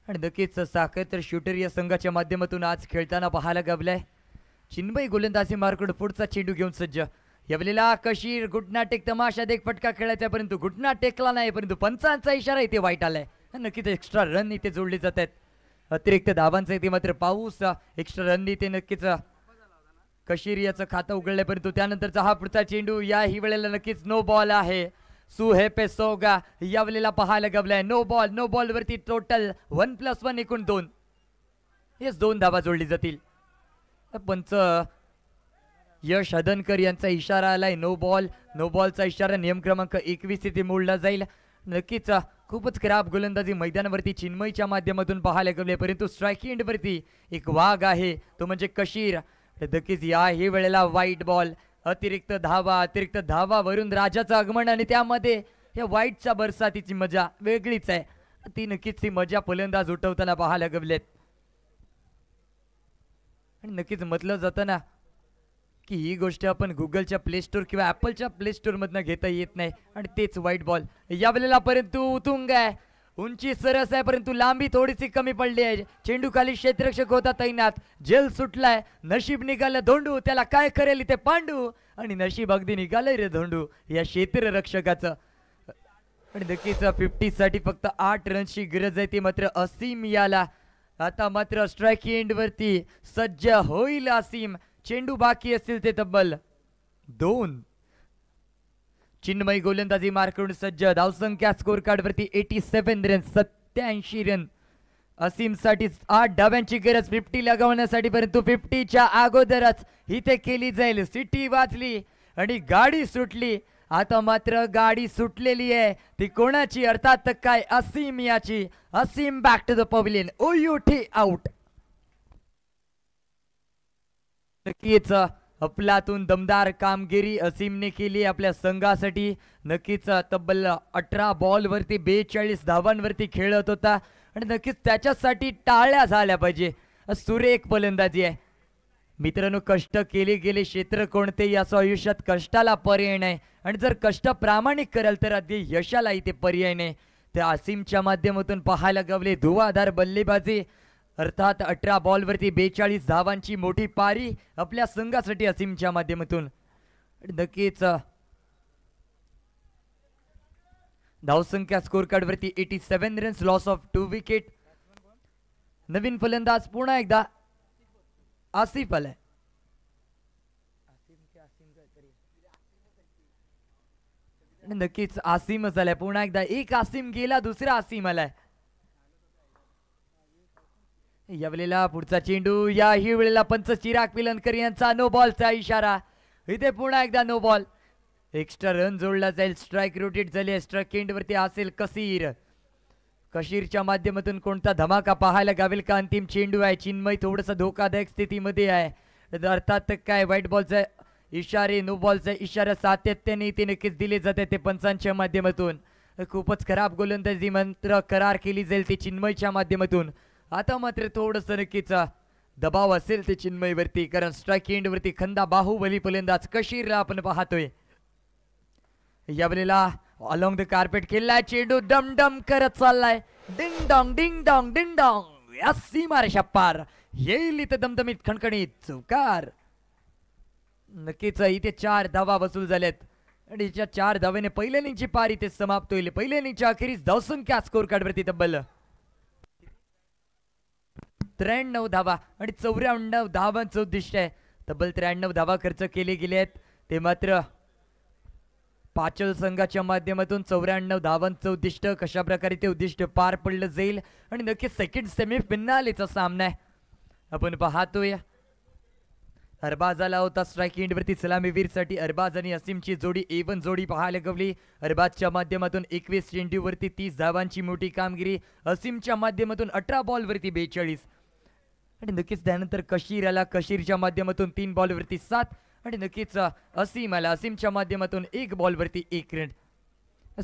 आणि नक्कीच साखरतर शूटर या संघाच्या माध्यमातून आज खेळताना पाहायला गावलाय. चिन्मय गोलंदाजी मार्कडे पुढचा चेंडू घेऊन सज्ज. यावेळेला कशीर घुटना टेक तमाशा देख फटका खेळायचा, परंतु घुटना टेकला नाही, परंतु पंचांचा इशारा इथे वाईट आलाय. नक्कीच एक्स्ट्रा रन इथे जोडले जात आहेत. अतिरिक्त धावांचा इथे मात्र पाऊस. एक्स्ट्रा रन इथे नक्कीच कशीर याचं खातं उघडलंय, परंतु त्यानंतरचा हा पुढचा चेंडू याही वेळेला नक्कीच नो बॉल आहे. सुहेपे सोगा या वेळेला पाहायला गवलाय. नो बॉल वरती टोटल 1+1 एकूण 2. हेच 2 धावा जोडली जातील. पंच यश हदनकर यांचा इशारा आलाय. नो बॉलचा इशारा नियम क्रमांक 21 इथे मोडला जाईल. नक्कीच खूपच खराब गोलंदाजी मैदानावरती चिन्मयच्या माध्यमातून पाहायला गेले, परंतु स्ट्राईक एंडवरती एक वाघ आहे तो म्हणजे कशीर. नक्कीच याही वेळेला वाईट बॉल. अतिरिक्त धावा वरून राजाचं आगमन आणि त्यामध्ये या वाईटच्या बरसातीची मजा वेगळीच आहे. ती नक्कीच ती मजा फलंदाज उठवताना पाहायला गेलेत. आणि नक्कीच म्हटलं जातं ना की ही गोष्ट आपण गुगलच्या प्ले स्टोर किंवा ॲपलच्या प्ले स्टोर मधनं घेता येत नाही. आणि तेच वाईट बॉल यावेळेला, परंतु उतुंग आहे, उंची सरस आहे, परंतु लांबी थोडीशी कमी पडली आहे. चेंडू खाली क्षेत्ररक्षक होता तैनात. जेल सुटलाय. नशीब निघालं धोंडू, त्याला काय करेल इथे पांडू. आणि नशीब अगदी निघालंय रे धोंडू या क्षेत्ररक्षकाचं. आणि नक्कीच 50 साठी फक्त 8 रनची गरज आहे. ती मात्र असीम याला. आता मात्र स्ट्राईक एंडवरती सज्ज होईल असीम. चेंडू बाकी असतील ते तब्बल 2. चिन्मय गोलंदाजी मार करून सज्ज. धावसंख्या स्कोर कार्ड वरती 87 रन 87 रन. असीम साठी 8 डाव्यांची गरज 50 लगावण्यासाठी, परंतु 50च्या अगोदरच इथे केली जाईल. सिटी वाजली आणि गाडी सुटली. आता मात्र गाडी सुटलेली आहे. ती कोणाची? अर्थात काय असीम याची. Aseem back to the pavilion. ओयूठी आउट. नक्कीच अफलातून दमदार कामगिरी असीमने केली आपल्या संघासाठी. नक्कीच तब्बल 18 बॉलवरती 42 धावांवरती खेळत होता आणि नक्कीच त्याच्यासाठी टाळ्या झाल्या पाहिजे. सुरेख फलंदाजी आहे मित्रांनो. कष्ट केले गेले क्षेत्र कोणतेही असो, आयुष्यात कष्टाला पर्याय नाही. आणि जर कष्ट प्रामाणिक कराल तर अगदी यशाला इथे पर्याय नाही. त्या असीमच्या माध्यमातून पाहायला गावले धुवाधार बल्लेबाजी. अर्थात 18 बॉलवरती 42 धावांची मोठी पारी आपल्या संघासाठी असीमच्या माध्यमातून. नक्कीच धावसंख्या स्कोर कार्ड वरती 87 रन्स, लॉस ऑफ 2 विकेट. नवीन फलंदाज पुन्हा एकदा आसिफ आलाय. नक्कीच आसिमच आलाय पुन्हा एकदा. एक आसिम गेला, दुसरा आसिम आलाय. यावेळेला पुढचा चेंडू, याही वेळेला पंच चिराग पिलनकर यांचा नो बॉलचा इशारा. इथे पुन्हा एकदा नो बॉल. एक्स्ट्रा रन जोडला जाईल. स्ट्राईक रोटेट झाली. स्ट्राईक एंड वरती असेल कशीर. कशीरच्या माध्यमातून कोणता धमाका पाहायला गावेल का? अंतिम चेंडू आहे. चिन्मय थोडस धोकादायक स्थितीमध्ये आहे. अर्थात काय व्हाईट बॉलचा इशारे, नो बॉलचा इशारा सातत्याने इथे नक्कीच दिले जाते ते पंचांच्या माध्यमातून. खूपच खराब गोलंदाजी मंत्र करार केली जाईल ते चिन्मयच्या माध्यमातून. आता मात्र थोडस नक्कीच दबाव असेल ते चिन्मय वरती, कारण स्ट्राईक एंड वरती खंदा बाहुबली फलंदाज कशीरला आपण पाहतोय. यावेळेला अलॉंग द कार्पेट खेळलाय चेंडू, डम डम करत चाललाय. Ding dong ding dong ding dong, या सीमा रेषा पार. येईल इथे दमदमीत खणखणीत चौकार. नक्कीच इथे 4 धावा वसूल झाल्यात आणि याच्या 4 धावेने पहिल्या इनिंगची पारी इथे समाप्त होईल. पहिल्या इनिंगच्या अखेरीस धावसंख्या स्कोर कार्ड वरती तब्बल 93 धावा आणि 94 धावांचं उद्दिष्ट आहे. तब्बल 93 धावा खर्च केले गेले आहेत. ते मात्र पाचल संघाच्या माध्यमातून 94 धावांचं उद्दिष्ट, कशा प्रकारे ते उद्दिष्ट पार पडलं जाईल आणि नक्कीच सेकंड सेमी फिनालेचा सामना आहे आपण पाहतोय. अरबाज आला होता स्ट्राईक एंड वरती सलामीवीर साठी. अरबाज आणि असीमची जोडी A1 जोडी पाहायला गवली. अरबाजच्या माध्यमातून 21 चेंडूवरती 30 धावांची मोठी कामगिरी. असीमच्या माध्यमातून 18 बॉलवरती 42 आणि नक्कीच त्यानंतर कशीर आला. कशीरच्या माध्यमातून 3 बॉलवरती 7 आणि नक्कीच असीम आला. असीमच्या माध्यमातून 1 बॉलवरती 1 रन.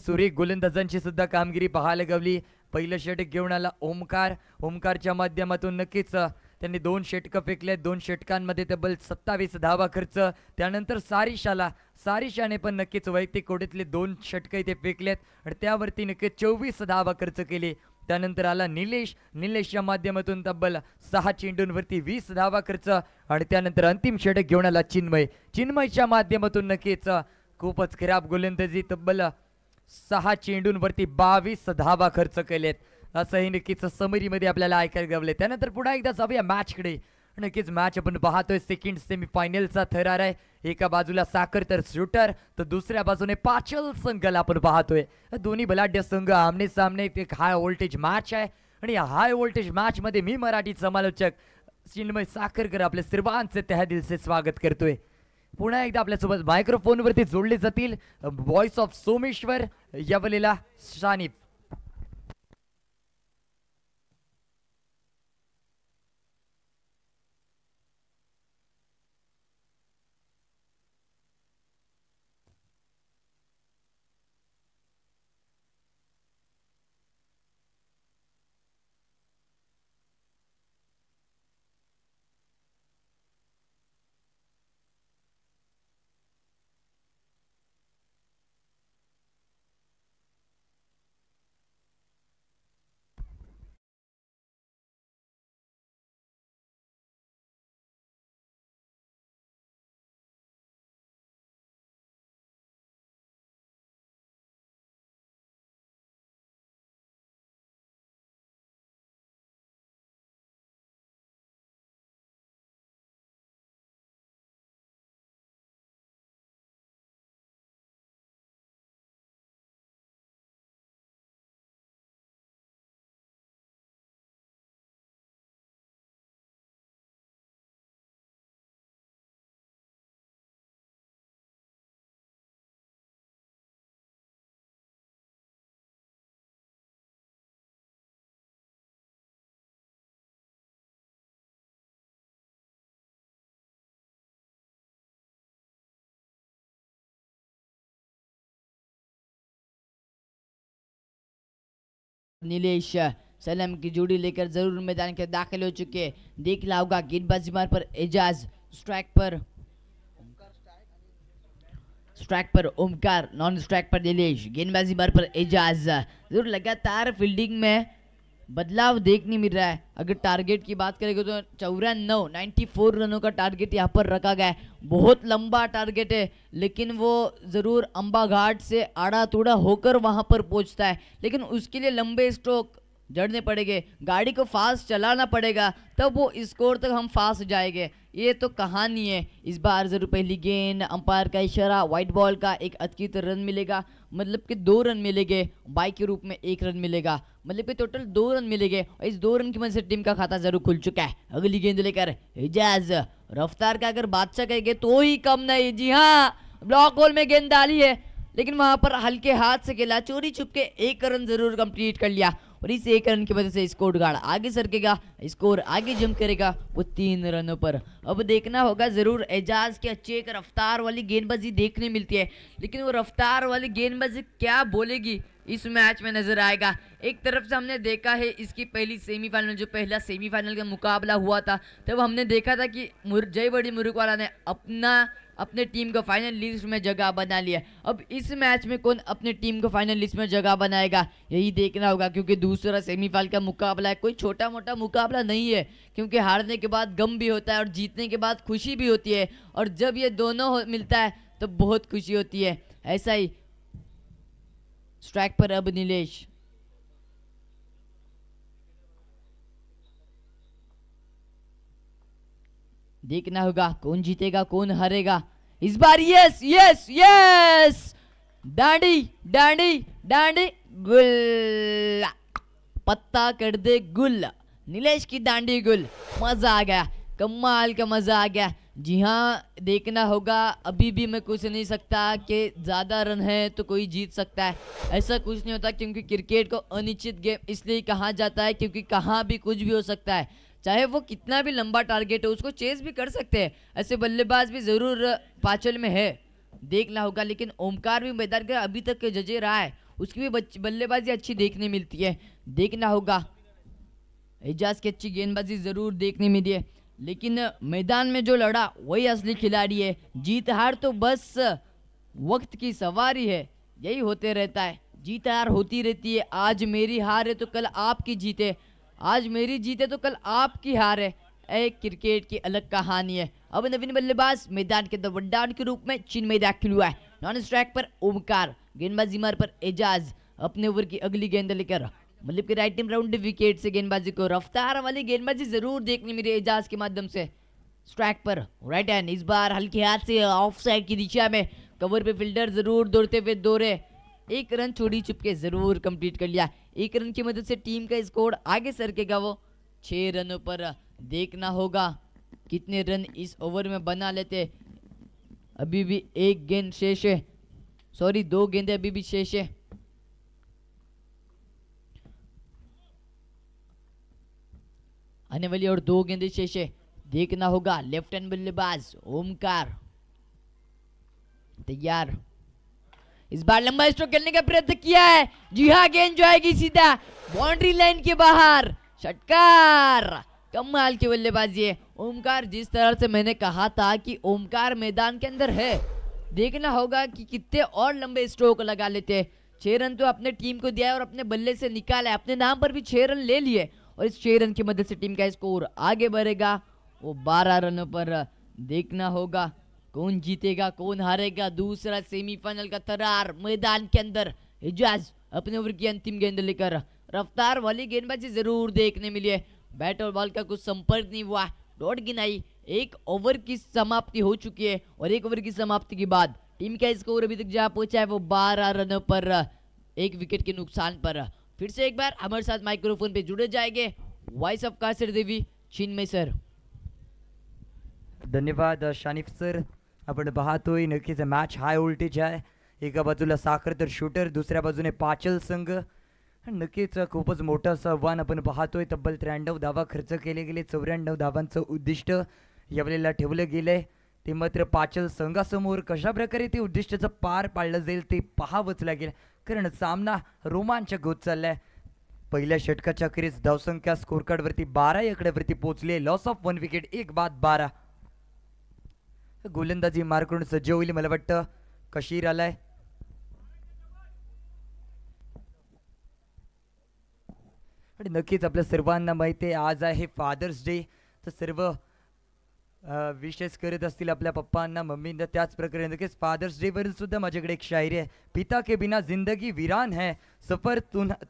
सुरेख गोलंदाजांची सुद्धा कामगिरी पाहायला गवली. पहिलं षटक घेऊन आला ओमकार. ओमकारच्या माध्यमातून नक्कीच त्यांनी 2 षटकं फेकले. 2 षटकांमध्ये तब्बल 27 धावा खर्च. त्यानंतर सारिश आला. सारिशाने पण नक्कीच वैयक्तिक कोटीतले 2 षटकं इथे फेकलेत आणि त्यावरती नक्कीच 24 धावा खर्च केले. त्यानंतर आला निलेश. निलेशच्या माध्यमातून तब्बल 6 चेंडूंवरती 20 धावा खर्च आणि त्यानंतर अंतिम षटक घेऊन आला चिन्मय. चिन्मयच्या माध्यमातून नक्कीच खूपच खराब गोलंदाजी, तब्बल 6 चेंडूंवरती 22 धावा खर्च केलेत. असंही नक्कीच समरीमध्ये आपल्याला ऐकायला गवले. त्यानंतर पुन्हा एकदा जाऊया मॅचकडे. नक्कीच मॅच आपण पाहतोय सेकंड सेमीफायनलचा थरार आहे. एका बाजूला साखर तर शूटर, तर दुसऱ्या बाजूने पाचल संघाला आपण पाहतोय. दोन्ही बलाढ्य संघ आमने सामने. एक हाय व्होल्टेज मॅच आहे आणि या हाय व्होल्टेज मॅच मध्ये मी मराठी समालोचक चिन्मय साखरकर आपले सर्वांचे तहे से स्वागत करतोय. पुन्हा एकदा आपल्यासोबत मायक्रोफोनवरती जोडले जातील व्हॉइस ऑफ सोमेश्वर यावलेला शानिफ. नीलेश सलम की जोड़ी लेकर जरूर मैदान के दाखिल हो चुके हैं. देखना होगा गेंदबाजी मार पर एजाज, स्ट्राइक पर ओमकार, नॉन स्ट्राइक पर नीलेश. गेंदबाजी मार पर एजाज. जरूर लगातार फील्डिंग में बदलाव देखने मिल रहा है। अगर टारगेट की बात करेंगे तो 94 रनों का टारगेट यहाँ पर रखा गया है। बहुत लंबा टारगेट है, लेकिन वो ज़रूर अंबा घाट से आड़ा तूड़ा होकर वहां पर पहुंचता है, लेकिन उसके लिए लंबे स्ट्रोक जड़ने पड़ेंगे, गाड़ी को फास्ट चलाना पड़ेगा, तब वो स्कोर तक हम फास्ट जाएंगे। ये तो कहानी है। इस बार जरूर पहली गेंद, अंपायर का इशारा, व्हाइट बॉल का एक अचकित रन मिलेगा, मतलब कि 2 रन मिलेंगे, बाई के रूप में 1 रन मिलेगा, मतलब कि टोटल 2 रन मिलेंगे और इस 2 रन की मदद से टीम का खाता जरूर खुल चुका है। अगली गेंद लेकर एजाज, रफ्तार का अगर बादशाह कहेंगे तो ही कम नहीं। जी हाँ, ब्लॉक होल में गेंद डाली है, लेकिन वहां पर हल्के हाथ से खेला, चोरी छुपके 1 रन जरूर कंप्लीट कर लिया और इस 1 रन की वजह से स्कोर गार्ड आगे सरकेगा, स्कोर आगे जंप करेगा वो 3 रनों पर। अब देखना होगा जरूर, एजाज की अच्छी एक रफ्तार वाली गेंदबाजी देखने मिलती है, लेकिन वो रफ्तार वाली गेंदबाजी क्या बोलेगी इस मैच में नजर आएगा। एक तरफ से हमने देखा है इसकी पहली सेमीफाइनल, जो पहला सेमीफाइनल का मुकाबला हुआ था, तब हमने देखा था कि जयवर्धने मुरुगवाला ने अपने टीम को फाइनल लिस्ट में जगह बना लिया। अब इस मैच में कौन अपने टीम को फाइनल लिस्ट में जगह बनाएगा, यही देखना होगा, क्योंकि दूसरा सेमीफाइनल का मुकाबला है, कोई छोटा मोटा मुकाबला नहीं है, क्योंकि हारने के बाद गम भी होता है और जीतने के बाद खुशी भी होती है, और जब ये दोनों मिलता है तो बहुत खुशी होती है। ऐसा ही स्ट्राइक पर अब नीलेश, देखना होगा कौन जीतेगा कौन हारेगा इस बार। यस यस यस, डांडी डांडी डांडी गुल, पत्ता कर दे गुल, नीलेश की डांडी गुल, मजा आ गया, कमाल का मजा आ गया। जी हाँ, देखना होगा, अभी भी मैं कुछ नहीं सकता कि ज्यादा रन है तो कोई जीत सकता है, ऐसा कुछ नहीं होता, क्योंकि क्रिकेट को अनिश्चित गेम इसलिए कहा जाता है क्योंकि कहाँ भी कुछ भी हो सकता है, चाहे वो कितना भी लंबा टारगेट हो उसको चेस भी कर सकते हैं, ऐसे बल्लेबाज भी जरूर पाचल में है, देखना होगा। लेकिन ओमकार भी मैदान का अभी तक जजे रहा है, उसकी भी बल्लेबाजी अच्छी देखने मिलती है, देखना होगा। एजाज की अच्छी गेंदबाजी जरूर देखने मिली है, लेकिन मैदान में जो लड़ा वही असली खिलाड़ी है, जीत हार तो बस वक्त की सवारी है, यही होते रहता है, जीत हार होती रहती है, आज मेरी हार है तो कल आपकी जीत है, आज मेरी जीत है तो कल आपकी हार है, एक क्रिकेट की अलग कहानी है। अब नवीन बल्लेबाज मैदान के वन डाउन के रूप में चीन में दाखिल हुआ है, नॉन स्ट्राइक पर ओमकार, गेंदबाजी मार पर एजाज, अपने ओवर की अगली गेंद लेकर, मतलब कि राइट टीम राउंड विकेट से गेंदबाजी को, रफ्तार वाली गेंदबाजी जरूर देखने मिली एजाज के माध्यम से। स्ट्राइक पर राइट हैंड, इस बार हल्के हाथ से ऑफ साइड की दिशा में, कवर पे फील्डर जरूर दौड़ते हुए दौड़े, 1 रन चोरी चुपके जरूर कंप्लीट कर लिया, 1 रन की मदद से टीम का स्कोर आगे सरकेगा वो 6 रनों पर। देखना होगा कितने रन इस ओवर में बना लेते, अभी भी 1 गेंद शेष है, सॉरी 2 गेंदें अभी भी शेष है। आने वाली और 2 गेंदें शेष है, देखना होगा। लेफ्ट हैंड बल्लेबाज ओमकार तैयार, इस बार लंबा स्ट्रोक खेलने का प्रयत्न किया है, जी हाँ, गेंद जाएगी सीधा बाउंड्री लाइन के बाहर, षटकार, कमाल की बल्लेबाजी है ओमकार। जिस तरह से मैंने कहा था कि ओमकार मैदान के अंदर है, देखना होगा कि कितने और लंबे स्ट्रोक लगा लेते हैं। 6 रन तो अपने टीम को दिया है और अपने बल्ले से निकाला है, अपने नाम पर भी 6 रन ले लिए, और इस 6 रन की मदद से टीम का स्कोर आगे बढ़ेगा वो 12 रनों पर। देखना होगा कौन जीतेगा कौन हारेगा, दूसरा सेमीफाइनल का तरार मैदान के अंदर। एजाज अपने ओवर की अंतिम गेंद लेकर, रफ्तार वाली गेंदबाजी जरूर देखने मिली है, बैट और बॉल का कुछ संपर्क नहीं हुआ, डॉट गिनाई, 1 ओवर की समाप्ति हो चुकी है, और 1 ओवर की समाप्ति के बाद टीम का स्कोर अभी तक जहां पहुंचा है वो 12 रनों पर, 1 विकेट के नुकसान पर। फिर से एक बार हमारे साथ माइक्रोफोन पे जुड़े जाएंगे voice of Kasar Devi Chinmay sir. धन्यवाद शानिफ सर. आपण पाहतोय नक्कीच मॅच हाय व्होल्टेज आहे. एका बाजूला साखर तर शूटर, दुसऱ्या बाजूने पाचल संघ. नक्कीच खूपच मोठं असं आव्हान आपण पाहतोय. तब्बल 93 धावा खर्च केले गेले. 94 धावांचं उद्दिष्ट यावेळेला ठेवलं गेलंय. ते मात्र पाचल संघासमोर कशा प्रकारे ते उद्दिष्टाचं पार पाडलं जाईल ते पाहावंच लागेल, कारण सामना रोमांचक होत चाललाय. पहिल्या षटकाच्या अखेरीस धावसंख्या स्कोर कार्ड वरती 12 आकड्यावरती पोहोचले. लॉस ऑफ 1 विकेट, एक बाद 12. गोलंदाजी मार करून सज्ज होईल मला वाटतं. कशीर आलाय. आणि नक्कीच आपल्या सर्वांना माहिती आहे आज आहे फादर्स डे, तर सर्व विशेष करत असतील आपल्या पप्पांना मम्मींना. त्याच प्रकारे नक्कीच फादर्स डे वरील सुद्धा माझ्याकडे एक शायरी आहे. पिता के बिना जिंदगी वीरान है, सफर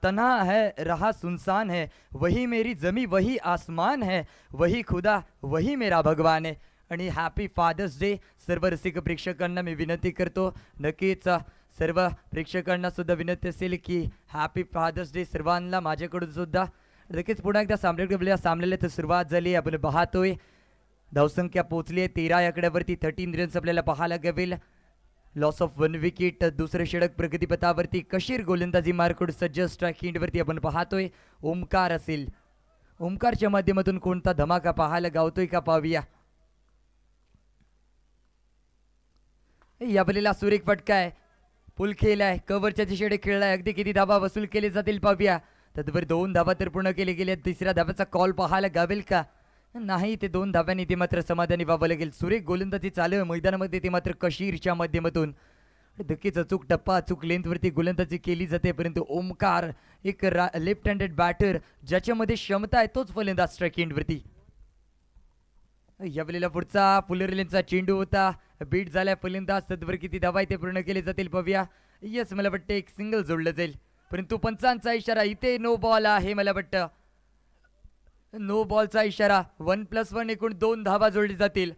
तन्हा है, रहा सुनसान है, वही मेरी जमी वही आसमान है, वही खुदा वही मेरा भगवान है. आणि हॅपी फादर्स डे सर्व रसिक प्रेक्षकांना मी विनंती करतो. नक्कीच सर्व प्रेक्षकांना सुद्धा विनंती असेल की हॅपी फादर्स डे सर्वांना माझ्याकडून सुद्धा. नक्कीच पुन्हा एकदा सामन्याला तर सुरुवात झाली. आपण पाहतोय धावसंख्या पोहोचली आहे 13 आकड्यावरती. 13 रन्स आपल्याला पाहायला गवेल. Loss of 1 wicket. दुसरे षटक प्रगतीपथावरती कशीर गोलंदाजी मार्कड सज्ज. स्ट्राईक एंडवरती आपण पाहतोय ओमकार असेल. ओमकारच्या माध्यमातून कोणता धमाका पाहायला गावतोय का पाहूया. यावेळेला सुरेख फटका आहे. पुल खेळलाय, कव्हरच्या दिशेने खेळलाय. अगदी किती धावा वसूल केले जातील पाहूया. तत्पर 2 धावा तर पूर्ण केले गेले. तिसऱ्या धाव्याचा कॉल पाहायला गावेल का नाही. ते 2 धाव्यांनी ते मात्र समाधानी व्हावं लागेल. सुरेख गोलंदाजी चालू आहे मैदानामध्ये. ते मात्र कशीरच्या माध्यमातून नक्कीच अचूक टप्पा अचूक लेंथवरती गोलंदाजी केली जाते. परंतु ओमकार एक लेफ्ट हँडेड बॅटर ज्याच्यामध्ये क्षमता आहे तोच फलंदाज स्ट्राईक एंडवरती. यावेळेला पुढचा फुलरलेनचा चेंडू होता. बीट झालाय फलंदाज. तत्वर किती धावा ते पूर्ण केले जातील पाहूया. यस मला वाटतं एक सिंगल जोडलं जाईल. परंतु पंचांचा इशारा इथे नो बॉल आहे. मला वाटतं नो बॉलचा इशारा. 1+1 एकूण 2 धावा जोडली जातील.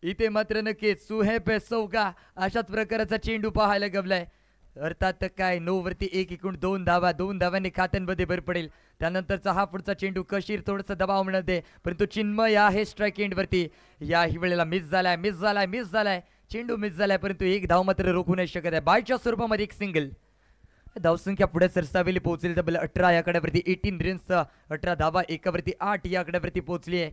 इथे मात्र नक्कीच सुहेब चौका अशाच प्रकारचा चेंडू पाहायला गवलाय. अर्थात काय नो वरती 1 एकूण 2 धावा. 2 धाव्यांनी खात्यांमध्ये भर पडेल. त्यानंतरचा हा पुढचा चेंडू कशीर थोडंसं दबाव मिळते. परंतु चिन्मय आहे स्ट्राईक एंडवरती. याही वेळेला मिस झालाय. चेंडू मिस झालाय. परंतु एक धाव मात्र रोखू नाही शकत आहे. बायच्या स्वरूपामध्ये एक सिंगल. धावसंख्या पुढे सरसावेली पोहोचली. तब्बल 18 या आकड्यावरती 18 रन्स 18 धावा एकावरती 8 या आकड्यावरती पोहोचली आहे.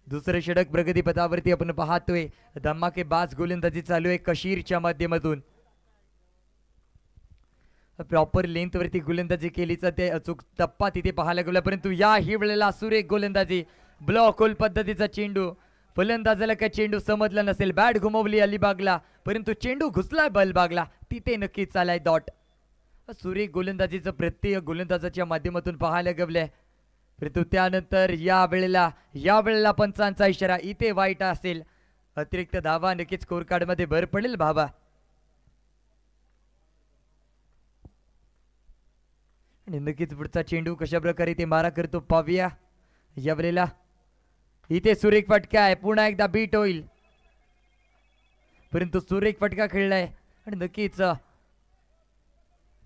दुसरे षटक प्रगतीपथावरती आपण पाहतोय. धमाकेबाज गोलंदाजी चालू आहे कशीरच्या माध्यमातून. प्रॉपर लेंथवरती गोलंदाजी केली जाते. अचूक टप्पा तिथे पाहायला गेला. परंतु याही वेळेला सुरेख गोलंदाजी. ब्लॉक होल पद्धतीचा चेंडू. फलंदाजाला काय चेंडू समजला नसेल. बॅट घुमवली अलिबागला. परंतु चेंडू घुसलाय बलबागला. तिथे नक्कीच चालाय डॉट. सुरेख गोलंदाजीचं प्रत्येक गोलंदाजाच्या माध्यमातून पाहायला गवलंय. परंतु त्यानंतर या वेळेला पंचांचा इशारा. इथे वाईट असेल. अतिरिक्त धावा नक्कीच स्कोर कार्ड मध्ये भर पडेल भावा. आणि नक्कीच पुढचा चेंडू कशा प्रकारे ते मारा करतो पाहूया. यावेळेला इथे सुरेख फटका आहे. पुन्हा एकदा बीट होईल. परंतु सुरेख फटका खेळलाय आणि नक्कीच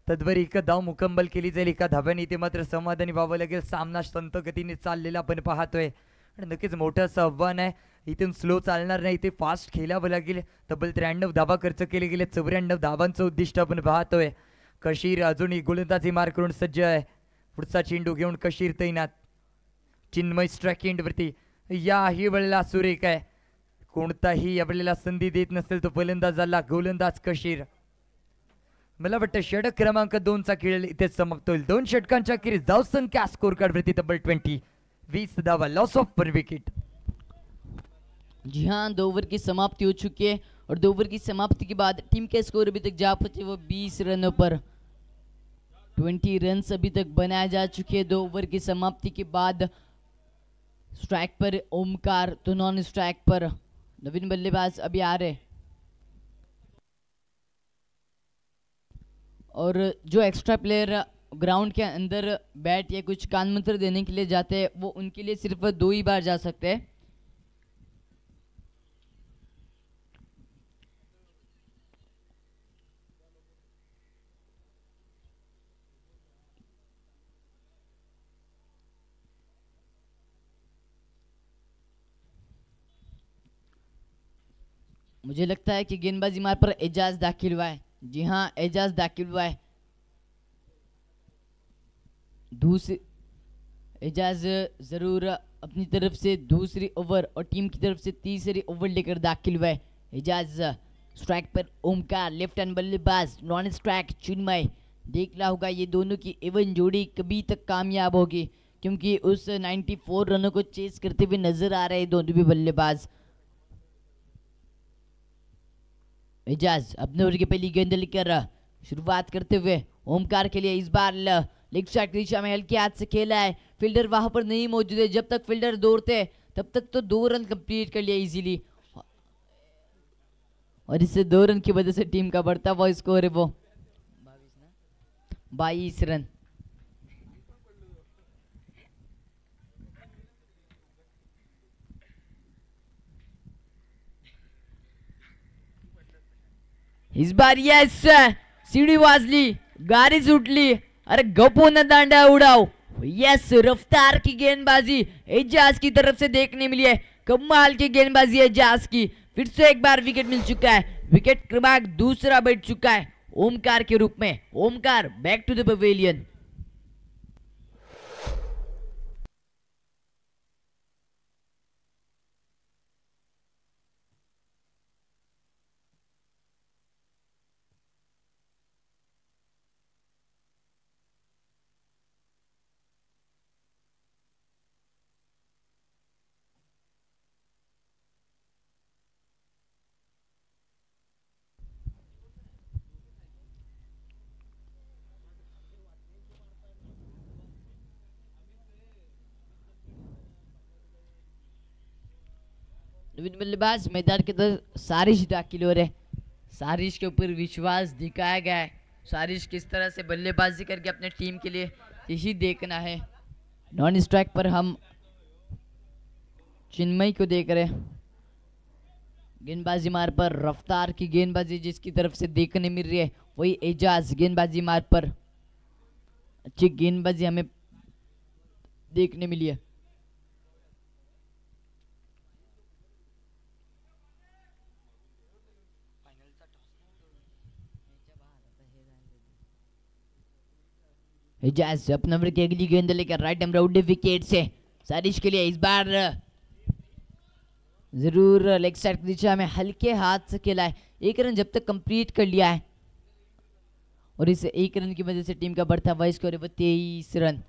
तद्वर एक धाव मुकंमल केली जाईल. एका धाव्याने इथे मात्र समाधानी व्हावं लागेल. सामना संत गतीने चाललेला आपण पाहतोय आणि नक्कीच मोठं असं आव्हान आहे. इथून स्लो चालणार नाही. इथे फास्ट खेळावं लागेल. तब्बल 93 धावा खर्च केले गेले. 94 धावांचं उद्दिष्ट आपण पाहतोय. कशीर अजूनही गोलंदाजी मार करून सज्ज आहे. पुढचा चेंडू घेऊन कशीर तैनात. चिन्मय स्ट्राईक एंडवरती. याही वेळेला सुरेख आहे. कोणताही या वेळेला संधी देत नसेल तो फलंदाजाला गोलंदाज कशीर. मला वाटतं षटक क्रमांक 2 चा खेळ इथे समाप्त होईल. 2 षटकांच्या अखेरीस धावसंख्या स्कोर कार्ड वरती तब्बल 20 धावा. Loss of 1 wicket. जी हाँ 2 ओवर की समाप्ति हो चुकी है और 2 ओवर की समाप्ति के बाद टीम के स्कोर अभी तक जा पहुंचे वो 20 रनों पर. 20 रन्स अभी तक बनाए जा चुके हैं 2 ओवर की समाप्ति के बाद. स्ट्राइक पर ओमकार तो नॉन स्ट्राइक पर नवीन बल्लेबाज अभी आ रहे. और जो एक्स्ट्रा प्लेयर ग्राउंड के अंदर बैट या कुछ कान मंत्र देने के लिए जाते हैं वो उनके लिए सिर्फ 2 ही बार जा सकते हैं. मुझे लगता है कि गेंदबाजी मार पर एजाज दाखिल हुआ है. जी हाँ एजाज दाखिल हुआ है. एजाज जरूर अपनी तरफ से दूसरी ओवर और टीम की तरफ से तीसरी ओवर लेकर दाखिल हुआ है. एजाज स्ट्राइक पर ओमकार. लेफ्ट हैंड बल्लेबाज. नॉन स्ट्राइक चिन्मय. देख रहा होगा ये दोनों की एवन जोड़ी कभी तक कामयाब होगी क्योंकि उस 94 रनों को चेस करते हुए नजर आ रहे हैं दोनों भी बल्लेबाज. एजाज अपने ओवर की पहली गेंद लेकर शुरुआत करते हुए ओमकार के लिए इस बार लेग स्ट्राइक दिशा में हल्के हाथ से खेला है, फील्डर वहां पर नहीं मौजूद है। जब तक फील्डर दौड़ते तब तक तो 2 रन कंप्लीट कर लिया इजीली, और इससे 2 रन की वजह से टीम का बढ़ता हुआ स्कोर है वो 22 रन। इस बार यस, सीढ़ी वाजली, गाड़ी सुटली, अरे गपो न दांडा उड़ाओ। यस, रफ्तार की गेंदबाजी एजाज की तरफ से देखने मिली है, कमाल की गेंदबाजी एजाज की। फिर से एक बार विकेट मिल चुका है, विकेट क्रमांक दूसरा बैठ चुका है ओमकार के रूप में। Omkar back to the pavilion. नवीन बल्लेबाज मैदान के अंदर सारिश दाखिल हो रहे। सारिश के ऊपर विश्वास दिखाया गया है, सारिश किस तरह से बल्लेबाजी करके अपने टीम के लिए यही देखना है। नॉन स्ट्राइक पर हम चिन्मय को देख रहे, गेंदबाजी मार पर रफ्तार की गेंदबाजी जिसकी तरफ से देखने मिल रही है वही एजाज। गेंदबाजी मार पर अच्छी गेंदबाजी हमें देखने मिली है। एजाज अपना ओवर की अगली गेंद लेकर राइट एम राउंड विकेट से सारिश के लिए इस बार जरूर लेग साइड की दिशा में हल्के हाथ से खेला है, 1 रन जब तक कंप्लीट कर लिया है, और इस 1 रन की वजह से टीम का बढ़ता हुआ स्कोर है 23 रन।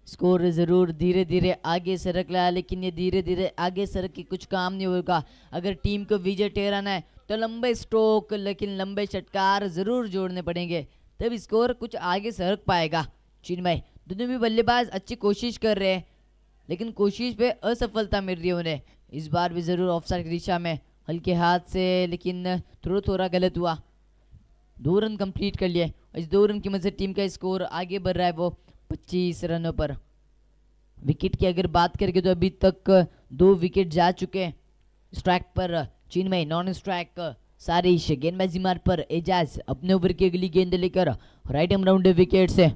स्कोर जरूर धीरे धीरे आगे सरक रहा है, लेकिन ये धीरे धीरे आगे सरक के कुछ काम नहीं होगा। अगर टीम को विजय ठहराना है तो लंबे स्ट्रोक लेकिन लंबे षटकार जरूर जोड़ने पड़ेंगे, तब स्कोर कुछ आगे सरक पाएगा। चिन्मय, दोनों भी बल्लेबाज अच्छी कोशिश कर रहे हैं, लेकिन कोशिश पे असफलता मिल रही है उन्हें। इस बार भी जरूर ऑफसाइड की दिशा में हल्के हाथ से, लेकिन थोड़ा गलत हुआ। 2 रन कंप्लीट कर लिए, इस 2 रन की मदद से टीम का स्कोर आगे बढ़ रहा है वो 25 रनों पर। विकेट की अगर बात करेंगे तो अभी तक 2 विकेट जा चुके हैं। स्ट्राइक पर चिन्मय, नॉन स्ट्राइक सारिश, गेंदबाजी मार पर एजाज अपने ओवर की अगली गेंद लेकर राइट एम राउंड विकेट से।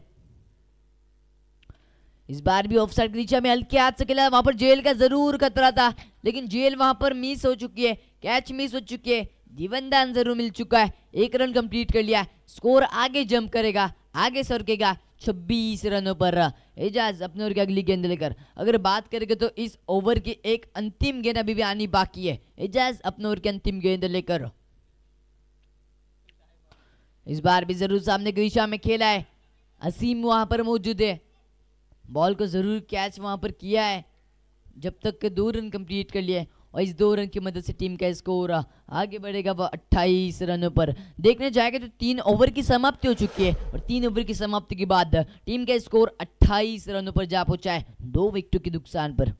इस बार भी ऑफसाइड की दिशा में हल्के हाथ से खेला, वहां पर जेल का जरूर खतरा था, लेकिन जेल वहां पर मिस हो चुकी है, कैच मिस हो चुकी है, जीवनदान जरूर मिल चुका है। 1 रन कंप्लीट कर लिया, स्कोर आगे जंप करेगा, आगे सरकेगा 26 रनों पर। एजाज अपने ओवर की अगली गेंद लेकर, अगर बात करेंगे तो इस ओवर की एक अंतिम गेंद अभी भी आनी बाकी है। एजाज अपने ओवर की अंतिम गेंद लेकर इस बार भी जरूर सामने की दिशा में खेला है, असीम वहां पर मौजूद है, बॉल को जरूर कैच वहां पर किया है, जब तक के 2 रन कंप्लीट कर लिए, और इस 2 रन की मदद से टीम का स्कोर आगे बढ़ेगा वो 28 रनों पर। देखने जाएगा तो 3 ओवर की समाप्ति हो चुकी है, और 3 ओवर की समाप्ति के बाद टीम का स्कोर 28 रनों पर जा पहुंचा है 2 विकेटों के नुकसान पर।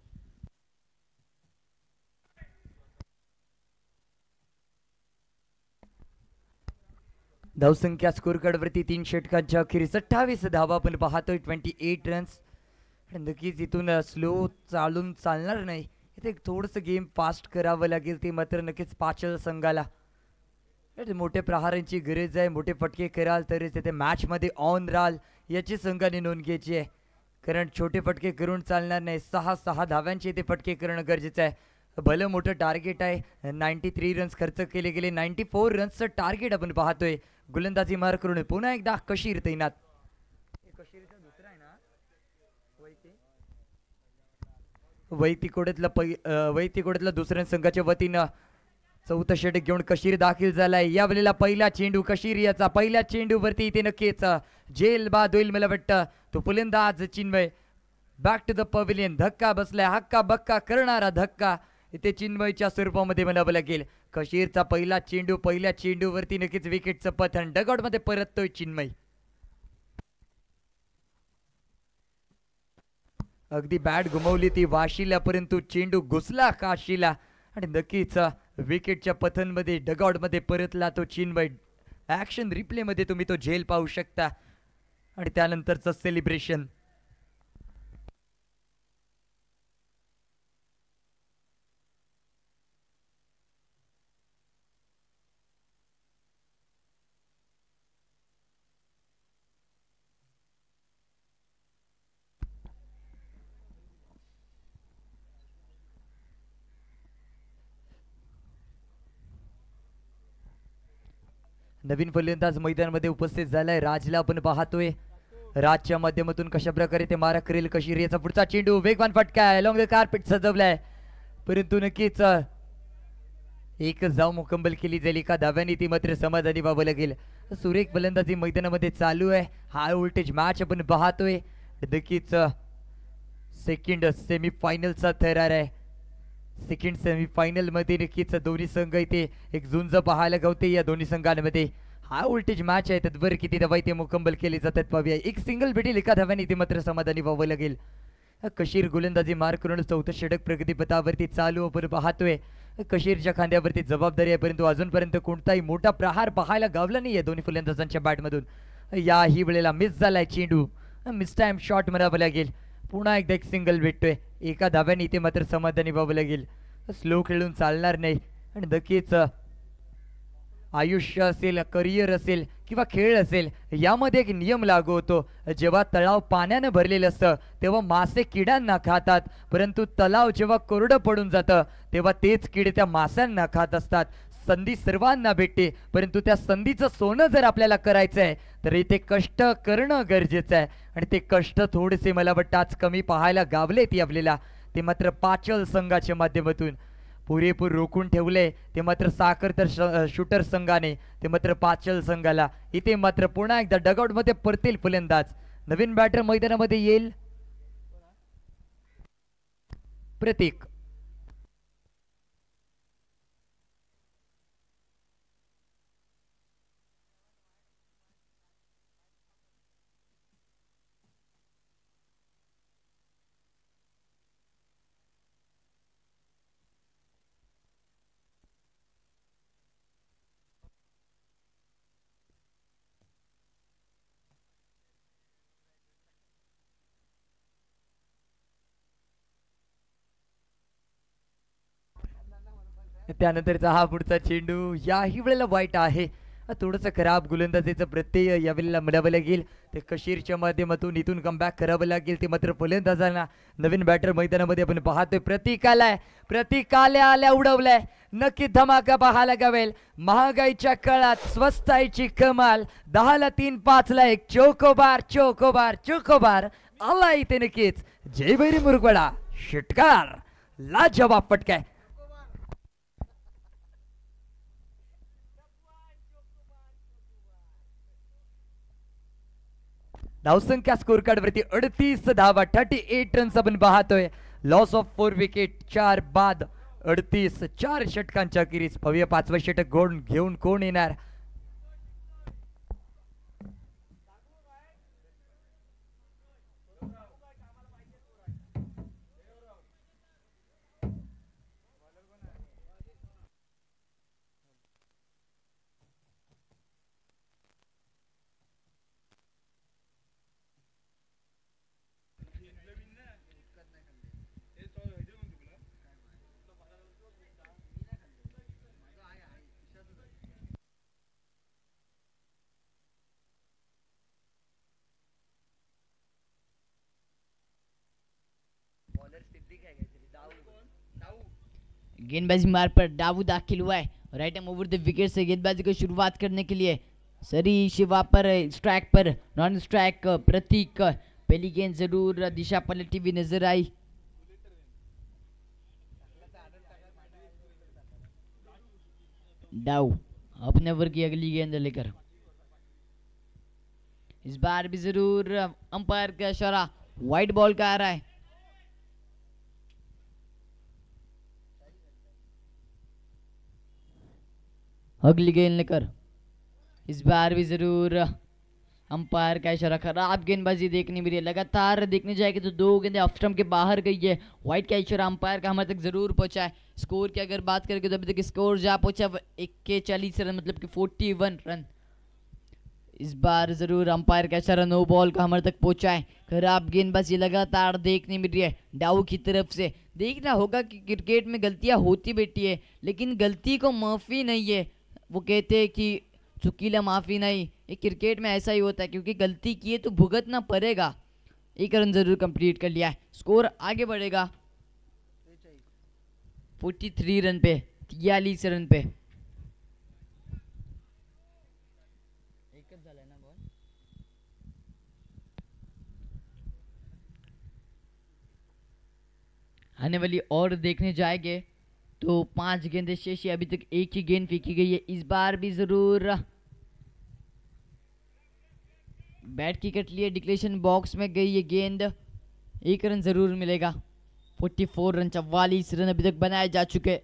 धावसंख्या स्कोर कार्ड वरती 3 षटकांच्या अखेरीस 28 धावा आपण पाहतोय, 28 रन्स। नक्कीच इथून स्लो चालून चालणार नाही, इथे थोडंसं गेम फास्ट करावं लागेल, ते मात्र नक्कीच पाचल संघाला मोठ्या प्रहारांची गरज आहे। मोठे फटके कराल तरच तिथे मॅचमध्ये ऑन राहाल याची संघाने नोंद घ्यायची आहे, कारण छोटे फटके करून चालणार नाही, 6 धाव्यांचे इथे फटके करणं गरजेचं आहे। भलं मोठं टार्गेट आहे, 93 रन्स खर्च केले गेले, 94 रन्सचं टार्गेट आपण पाहतोय। गोलंदाजी मार करून पुन्हा एकदा कशीर तैनात, वैतिकोड्यातला दुसऱ्या संघाच्या वतीनं 4थं षटक घेऊन कशीर दाखल झालाय। या वेळेला पहिला चेंडू कशीर याचा, पहिल्या चेंडूवरती इथे नक्कीच जेल बाद होईल, मला वाटतं तो फलंदाज चिन्मय बॅक टू द पवेलियन। धक्का बसलाय, हक्का बक्का करणारा धक्का इथे चिन्मयच्या स्वरूपामध्ये म्हणावं लागेल। कशीरचा पहिला चेंडू, पहिल्या चेंडूवरती नक्कीच विकेटचं पतन, डगआउट मध्ये परततोय चिन्मय। अगदी बॅट घुमवली ती वाशीला, परंतु चेंडू घुसला काशीला आणि नक्कीच विकेटच्या पथनमध्ये डगआउटमध्ये परतला तो चीनबाई. ॲक्शन रिप्लेमध्ये तुम्ही तो झेल पाहू शकता आणि त्यानंतरचं सेलिब्रेशन. नवीन फलंदाज मैदानामध्ये उपस्थित झालाय राजला आपण पाहतोय. राजच्या माध्यमातून कशा प्रकारे ते मारा करेल कशी याचा पुढचा चेंडू वेगवान फटका आहे, लॉंग द कार्पेट सजवलाय, परंतु नक्कीच एक जाव मुकंबल केली जाईल. एका धाव्याने ती मात्र समाधानी व्हावं लागेल. सुरेख फलंदाजी मैदानामध्ये चालू आहे. हाय व्होल्टेज मॅच आपण पाहतोय. नक्कीच सेकंड सेमीफायनलचा थरार आहे. सेकंड सेमीफायनल मध्ये नक्कीच दोन्ही संघ इथे एक झुंज पाहायला गावते. या दोन्ही संघांमध्ये हाय व्होल्टेज मॅच आहे. त्यात बरं किती धावा इथे मुकंबल केली जातात पाहूया. एक सिंगल भेटेल एका धाव्याने इथे मात्र समाधानी व्हावं लागेल. कशीर गोलंदाजी मार करून चौथं षटक प्रगतीपथावरती चालू आपण पाहतोय. कशीरच्या खांद्यावरती जबाबदारी आहे, परंतु अजूनपर्यंत कोणताही मोठा प्रहार पाहायला गावला नाहीये दोन्ही फलंदाजांच्या बॅटमधून. याही वेळेला मिस झालाय चेंडू, मिस टाइम शॉट म्हणावं लागेल. पुन्हा एकदा एक सिंगल भेटतोय. एका धाव्याने इथे मात्र समाधानी व्हावं लागेल. स्लो खेळून चालणार नाही आणि नक्कीच आयुष्य असेल, करिअर असेल किंवा खेळ असेल, यामध्ये एक नियम लागू होतो. जेव्हा तलाव पाण्यानं भरलेलं असतं तेव्हा मासे किड्यांना खातात, परंतु तलाव जेव्हा कोरडं पडून जातं तेव्हा तेच किडे त्या माशांना खात असतात. संधी सर्वांना भेटते, परंतु त्या संधीचं सोनं जर आपल्याला करायचं आहे तर इथे कष्ट करणं गरजेचं आहे आणि ते कष्ट थोडेसे मला वाटतं आज कमी पाहायला गावलेत आपल्याला. ते मात्र पाचल संघाच्या माध्यमातून पुरेपूर रोखून ठेवले. ते मात्र साखर तर शूटर संघाने, ते मात्र पाचल संघाला. इथे मात्र पुन्हा एकदा डगआउट मध्ये परतील फलंदाज. नवीन बॅटर मैदानामध्ये येईल प्रतीक. त्यानंतरचा हा पुढचा चेंडू याही वेळेला वाईट आहे. थोडंसं खराब गोलंदाजीचं प्रत्यय यावेळेला मिळावं लागेल. ते कशीरच्या माध्यमातून इथून कमबॅक करावं लागेल. ते मात्र फलंदाजांना नवीन बॅटर मैदानामध्ये आपण पाहतोय. प्रतीक आल्या उडवलाय. नक्की धमाका पाहायला गावेल. महागाईच्या काळात स्वस्ताईची कमाल. 10ला 3, 5ला 1. चोकोबार आला इथे नक्कीच. जयभैरी मुरगुडा षटकार लाजवाब फटका. धावसंख्या स्कोर कार्ड वरती 38 धावा, 38 रन्स आपण पाहतोय. लॉस ऑफ 4 विकेट, 4 बाद 38, 4 षटकांच्या अखेरीस. पाहूया पाचवा षटक घेऊन कोण येणार. गेंदबाजी मार पर डावू दाखिल हुआ है. Right arm over the wicket से गेंदबाजी को शुरुआत करने के लिए सरी शिवा पर स्ट्राइक पर नॉन स्ट्राइक प्रतीक. पहली गेंद जरूर दिशा पलटी हुई नजर आई. डाउ अपने ओवर की अगली गेंद लेकर इस बार भी जरूर अंपायर का इशारा व्हाइट बॉल का आ रहा है. अगली गेंद लेकर इस बार भी जरूर अंपायर का इशारा, खराब गेंदबाजी देखने मिली है। लगातार देखने जाएगी तो 2 गेंदें ऑफ स्टंप के बाहर गई है। व्हाइट का इशारा अंपायर का हमारे तक जरूर पहुंचा है। स्कोर की अगर बात करेंगे तो अभी तक स्कोर जा पहुंचा 41 रन, मतलब कि 41 रन। इस बार जरूर अंपायर का इशारा नो बॉल का हमारे तक पहुंचा है। खराब गेंदबाजी लगातार देखने मिल रही है डाउ की तरफ से। देखना होगा कि क्रिकेट में गलतियां होती बेटी है, लेकिन गलती को माफी नहीं है। वो कहते हैं कि चुकीला माफी नहीं, ये क्रिकेट में ऐसा ही होता है, क्योंकि गलती की है तो भुगतना पड़ेगा। 1 रन जरूर कंप्लीट कर लिया है। स्कोर आगे बढ़ेगा 43 रन पे, 43 रन पे। आने वाली और देखने जाएंगे तो 5 गेंदें शेष है, अभी तक एक ही गेंद फेंकी गई है। इस बार भी जरूर बैट की कट लिए, डिक्लेरेशन बॉक्स में गई ये गेंद। 1 रन जरूर मिलेगा। 44 रन, 44 रन अभी तक बनाए जा चुके।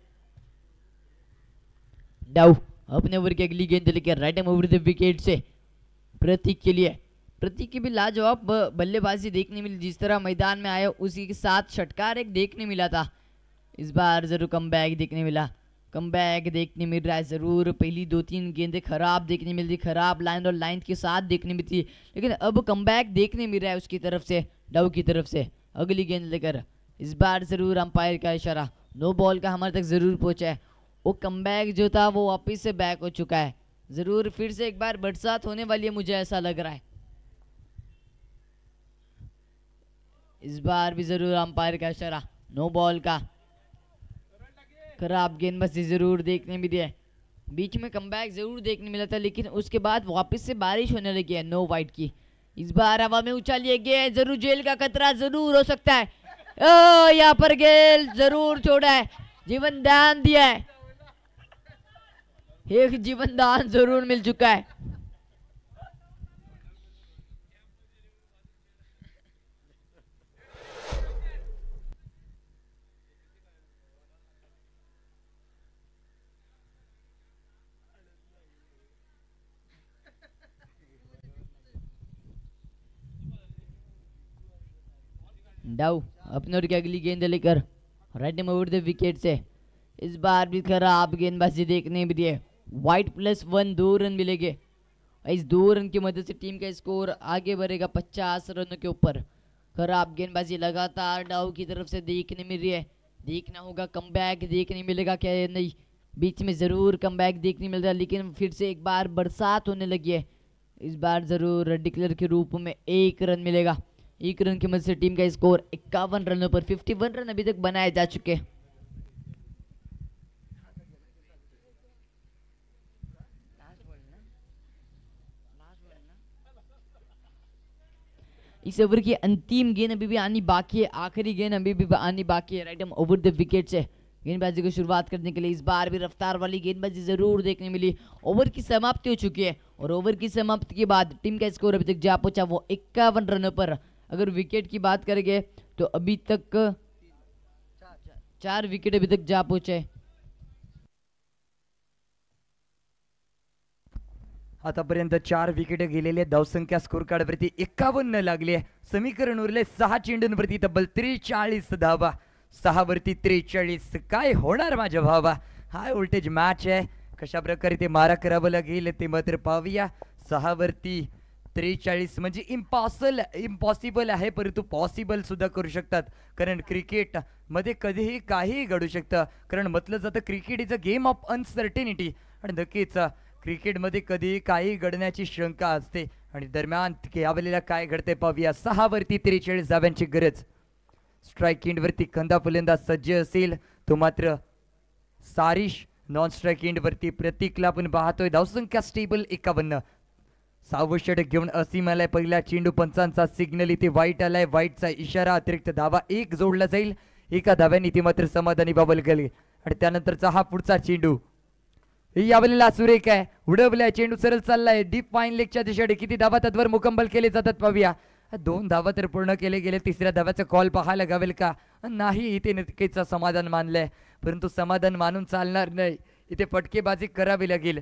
डाउ अपने ओवर की अगली गेंद लेकर right hand over the wicket से प्रतीक के लिए। प्रतीक की भी लाजवाब बल्लेबाजी देखने मिली, जिस तरह मैदान में आया उसी के साथ षटकार एक देखने मिला था। इस बार जरूर कमबैक देखने मिला, कमबैक देखने मिल रहा है जरूर। पहली 2-3 गेंदें खराब देखने मिलती, खराब लाइन और लाइन के साथ देखने मिलती, लेकिन अब कमबैक देखने मिल रहा है उसकी तरफ से, डाउ की तरफ से। अगली गेंद लेकर इस बार जरूर अंपायर का इशारा नो बॉल का हमारे तक जरूर पहुंचा है। वो कमबैक जो था वो वापिस से बैक हो चुका है। जरूर फिर से एक बार बरसात होने वाली है, मुझे ऐसा लग रहा है। इस बार भी जरूर अंपायर का इशारा नो बॉल का। खराब गेंदबाजी जरूर देखने मिली है। बीच में कमबैक जरूर देखने मिला था, लेकिन उसके बाद वापस से बारिश होने लगी है नो वाइट की। इस बार हवा में उछालिए गेंद, जरूर जेल का खतरा जरूर हो सकता है। यहाँ पर गेल जरूर छोड़ा है, जीवन दान दिया है, एक जीवन दान जरूर मिल चुका है। डाउ अपने ओर की अगली गेंद लेकर राइट में ओवर द विकेट से। इस बार भी खराब गेंदबाजी देखने मिली है। व्हाइट +1 2 रन मिलेंगे। इस 2 रन की मदद से टीम का स्कोर आगे बढ़ेगा 50 रनों के ऊपर। खराब गेंदबाजी लगातार डाउ की तरफ से देखने मिल रही है। देखना होगा कमबैक देखने मिलेगा क्या या नहीं। बीच में जरूर कमबैक देखने मिल रहा है, लेकिन फिर से एक बार बरसात होने लगी है। इस बार जरूर डिक्लेयर के रूप में 1 रन मिलेगा। 1 रन की मदद से टीम का स्कोर 51 रनों पर 51 रन अभी तक बनाए जा चुके। इस ओवर की अंतिम गेंद अभी भी आनी बाकी है, आखिरी गेंद अभी भी आनी बाकी है राइट ओवर द विकेट से। गेंदबाजी को शुरुआत करने के लिए इस बार भी रफ्तार वाली गेंदबाजी जरूर देखने मिली। ओवर की समाप्ति हो चुकी है और ओवर की समाप्ति के बाद टीम का स्कोर अभी तक जा पहुंचा वो 51 रनों पर। अगर विकेट की बात करेंगे तो अभी तक 4 विकेट अभी तक जा पहुंचे। आतापर्यंत 4 विकेट गेलेले, धावसंख्या स्कोर कार्ड वरती 51 लागली आहे। समीकरण उरले 6 चेंडूंवरती तब्बल 43 धावा, 6 वरती 43। काय होणार माझ्या भावा, हाय व्होल्टेज मॅच आहे, कशा प्रकारे ते मारा करावं लागेल ते मात्र पाहूया। 6 वरती 43 म्हणजे इम्पॉसिबल आहे, परंतु पॉसिबल सुद्धा करू शकतात, कारण क्रिकेट मध्ये कधीही काहीही घडू शकतं। कारण म्हटलं जातं cricket is a game of uncertainty, आणि नक्कीच क्रिकेटमध्ये कधीही काही घडण्याची शंका असते। आणि दरम्यान यावेळेला काय घडते पाहूया। 6 वरती 43 धाव्यांची गरज। स्ट्राइक एंड वरती खंदा फलंदाज सज्ज असेल तो मात्र सारिश, नॉन स्ट्राइक एंड वरती प्रतीकला आपण पाहतोय। धावसंख्या स्टेबल 51। 6वं षटक घेऊन असीम आलाय, पहिला चेंडू पंचांचा सिग्नल इथे वाईट आलाय, वाईटचा इशारा, अतिरिक्त धावा 1 जोडला जाईल। 1 धाव्याने ती मात्र समाधानी बाबल गेली। आणि त्यानंतरचा हा पुढचा चेंडू यावेळेला सुरेख आहे, उडवलाय चेंडू, सरळ चाललाय डीप फाईन लेगच्या दिशेने। किती धावा तत्वर मुकंमल केले जातात पाहूया। 2 धावा तर पूर्ण केले गेले, तिसऱ्या धाव्याचा कॉल पाहायला गावेल का नाही, इथे नक्कीच समाधान मानलंय, परंतु समाधान मानून चालणार नाही, इथे फटकेबाजी करावी लागेल।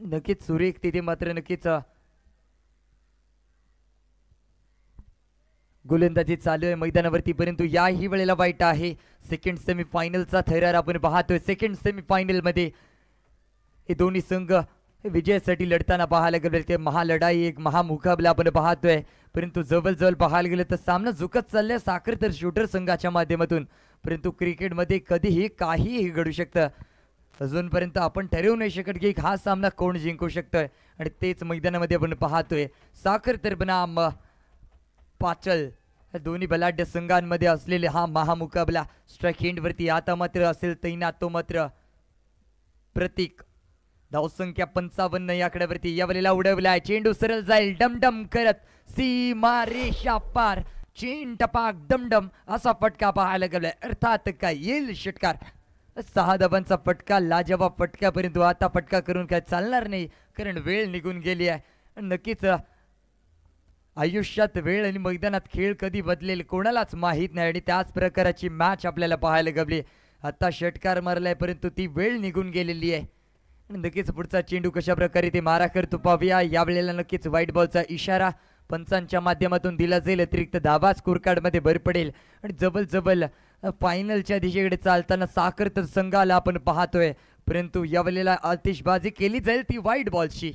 नक्कीच सुरेख तिथे मात्र नक्कीच गोलंदाजी चालू आहे मैदानावरती, परंतु याही वेळेला वाईट आहे. सेकंड सेमीफायनलचा थरार आपण पाहतोय. सेकंड सेमीफायनल मध्ये हे दोन्ही संघ विजयासाठी लढताना पाहायला गेले. ते महालढाई, एक महामुकाबला आपण पाहतोय, परंतु जवळ पाहायला गेलं तर सामना झुकत चाललाय साखर तर शूटर संघाच्या माध्यमातून. परंतु क्रिकेटमध्ये कधीही काहीही घडू शकतं. अजूनपर्यंत आपण ठरवू नाही शकत की हा सामना कोण जिंकू शकतोय, आणि तेच मैदानामध्ये आपण पाहतोय. साखर तर बनाम पाचल दोन्ही बलाढ्य संघांमध्ये असलेले हा महामुकाबला. स्ट्राईक एंडवरती आता मात्र असेल तैनात तो मात्र प्रतीक. धावसंख्या 55 या आकड्यावरती यावेळेला उडवलाय. चेंडू सरळ जाईल डमडम करत सीमा रेषा पार. चेंड टपाक डमडम असा फटका पाहायला गेलाय. अर्थात काय येईल षटकार. 6 धावांचा फटका, लाजवाब फटका, परंतु आता फटका करून काय चालणार नाही, कारण वेळ निघून गेली आहे. नक्कीच आयुष्यात वेळ आणि मैदानात खेळ कधी बदलेल कोणालाच माहीत नाही, आणि त्याच प्रकाराची मॅच आपल्याला पाहायला गवली. आता षटकार मारलाय परंतु ती वेळ निघून गेलेली आहे. नक्कीच पुढचा चेंडू कशा प्रकारे ते मारा करतो पाहूया. यावेळेला नक्कीच व्हाईट बॉलचा इशारा पंचांच्या माध्यमातून दिला जाईल. अतिरिक्त धावा स्कोर कार्ड मध्ये भर पडेल, आणि जबल फायनलच्या दिशेकडे चालताना साखर तर संघाला आपण पाहतोय, परंतु यावेळेला आतिषबाजी केली जाईल ती व्हाईट बॉलची.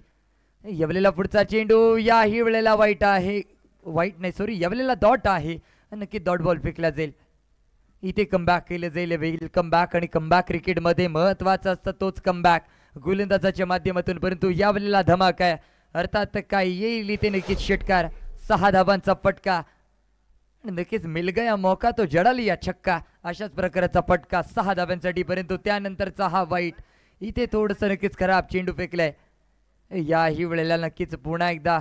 यावेळेला पुढचा चेंडू याही वेळेला वाईट आहे, वाईट नाही सॉरी, यावेळेला डॉट आहे. नक्की डॉट बॉल फेकला जाईल. इथे कमबॅक केलं जाईल. वेलकम बॅक, आणि कमबॅक क्रिकेटमध्ये महत्वाचा असतं तोच कमबॅक गोलंदाजाच्या माध्यमातून. परंतु यावेळेला धमाका आहे, अर्थात काय येईल इथे नक्कीच षटकार. 6 धावांचा फटका, नक्कीच मिल गया मौका तो जडा लिया छक्का. अशाच प्रकारचा फटका 6 धावांसाठी, परंतु त्यानंतरचा हा वाईट. इथे थोडंसं नक्कीच खराब चेंडू फेकलाय. याही वेळेला नक्कीच पुन्हा एकदा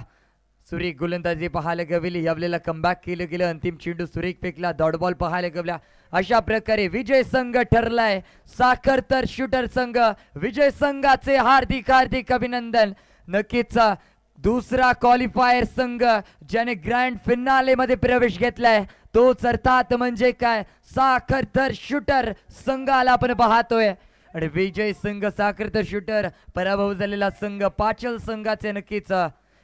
सुरेख गोलंदाजी पाहायला गवली. यावेळेला कमबॅक केलं गेलं. अंतिम चेंडू सुरेख फेकला, डॉट बॉल पाहायला गवला. अशा प्रकारे विजय संघ ठरलाय. साखर तर शूटर संघ विजय संघाचे हार्दिक हार्दिक अभिनंदन. नक्कीच दुसरा क्वालिफायर संघ ज्याने ग्रँड फिनाले मध्ये प्रवेश घेतलाय तोच अर्थात म्हणजे काय साखर तर शूटर संघाला आपण पाहतोय. आणि विजय संघ साखर तर शूटर, पराभव झालेला संघ पाचल संघाचे. नक्कीच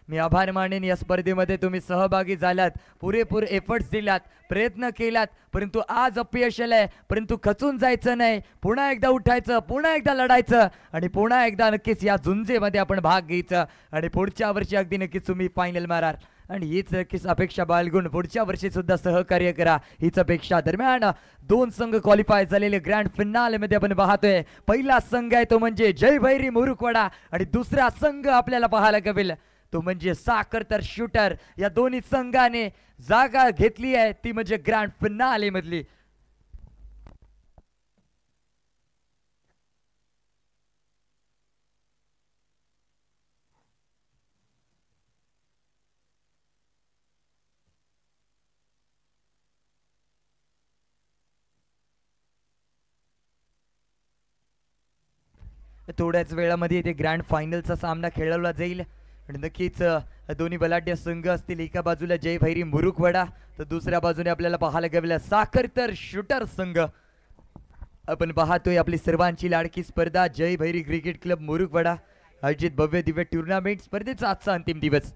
मी आभार मानेन. या स्पर्धेमध्ये तुम्ही सहभागी झालात, पुरेपूर एफर्ट्स दिलात, प्रयत्न केलात, परंतु आज अपयश आलंय. परंतु खचून जायचं नाही, पुन्हा एकदा उठायचं, पुन्हा एकदा लढायचं, आणि पुन्हा एकदा नक्कीच या झुंजेमध्ये आपण भाग घ्यायचा. आणि पुढच्या वर्षी अगदी नक्कीच तुम्ही फायनल माराल, आणि हीच नक्कीच अपेक्षा बाळगून पुढच्या वर्षी सुद्धा सहकार्य करा हीच अपेक्षा. दरम्यान 2 संघ क्वालिफाय झालेले ग्रँड फिनाले मध्ये आपण पाहतोय. पहिला संघ आहे तो म्हणजे जय भैरी मुरुकवाडा, आणि दुसरा संघ आपल्याला पाहायला गवेल तो म्हणजे साखर तर शूटर. या दोन्ही संघाने जागा घेतली आहे ती म्हणजे ग्रँड फिनाले मधली. थोड्याच वेळामध्ये इथे ग्रँड फायनलचा सामना खेळवला जाईल. आणि नक्कीच दोन्ही बलाढ्य संघ असतील. एका बाजूला जय भैरी मुरुकवाडा तर दुसऱ्या बाजूने आपल्याला पाहायला गेलेला साखर तर शूटर संघ. आपण पाहतोय आपली सर्वांची लाडकी स्पर्धा जय भैरी क्रिकेट क्लब मुरुकवाडा आयोजित भव्य दिव्य टुर्नामेंट स्पर्धेचा आजचा अंतिम दिवस.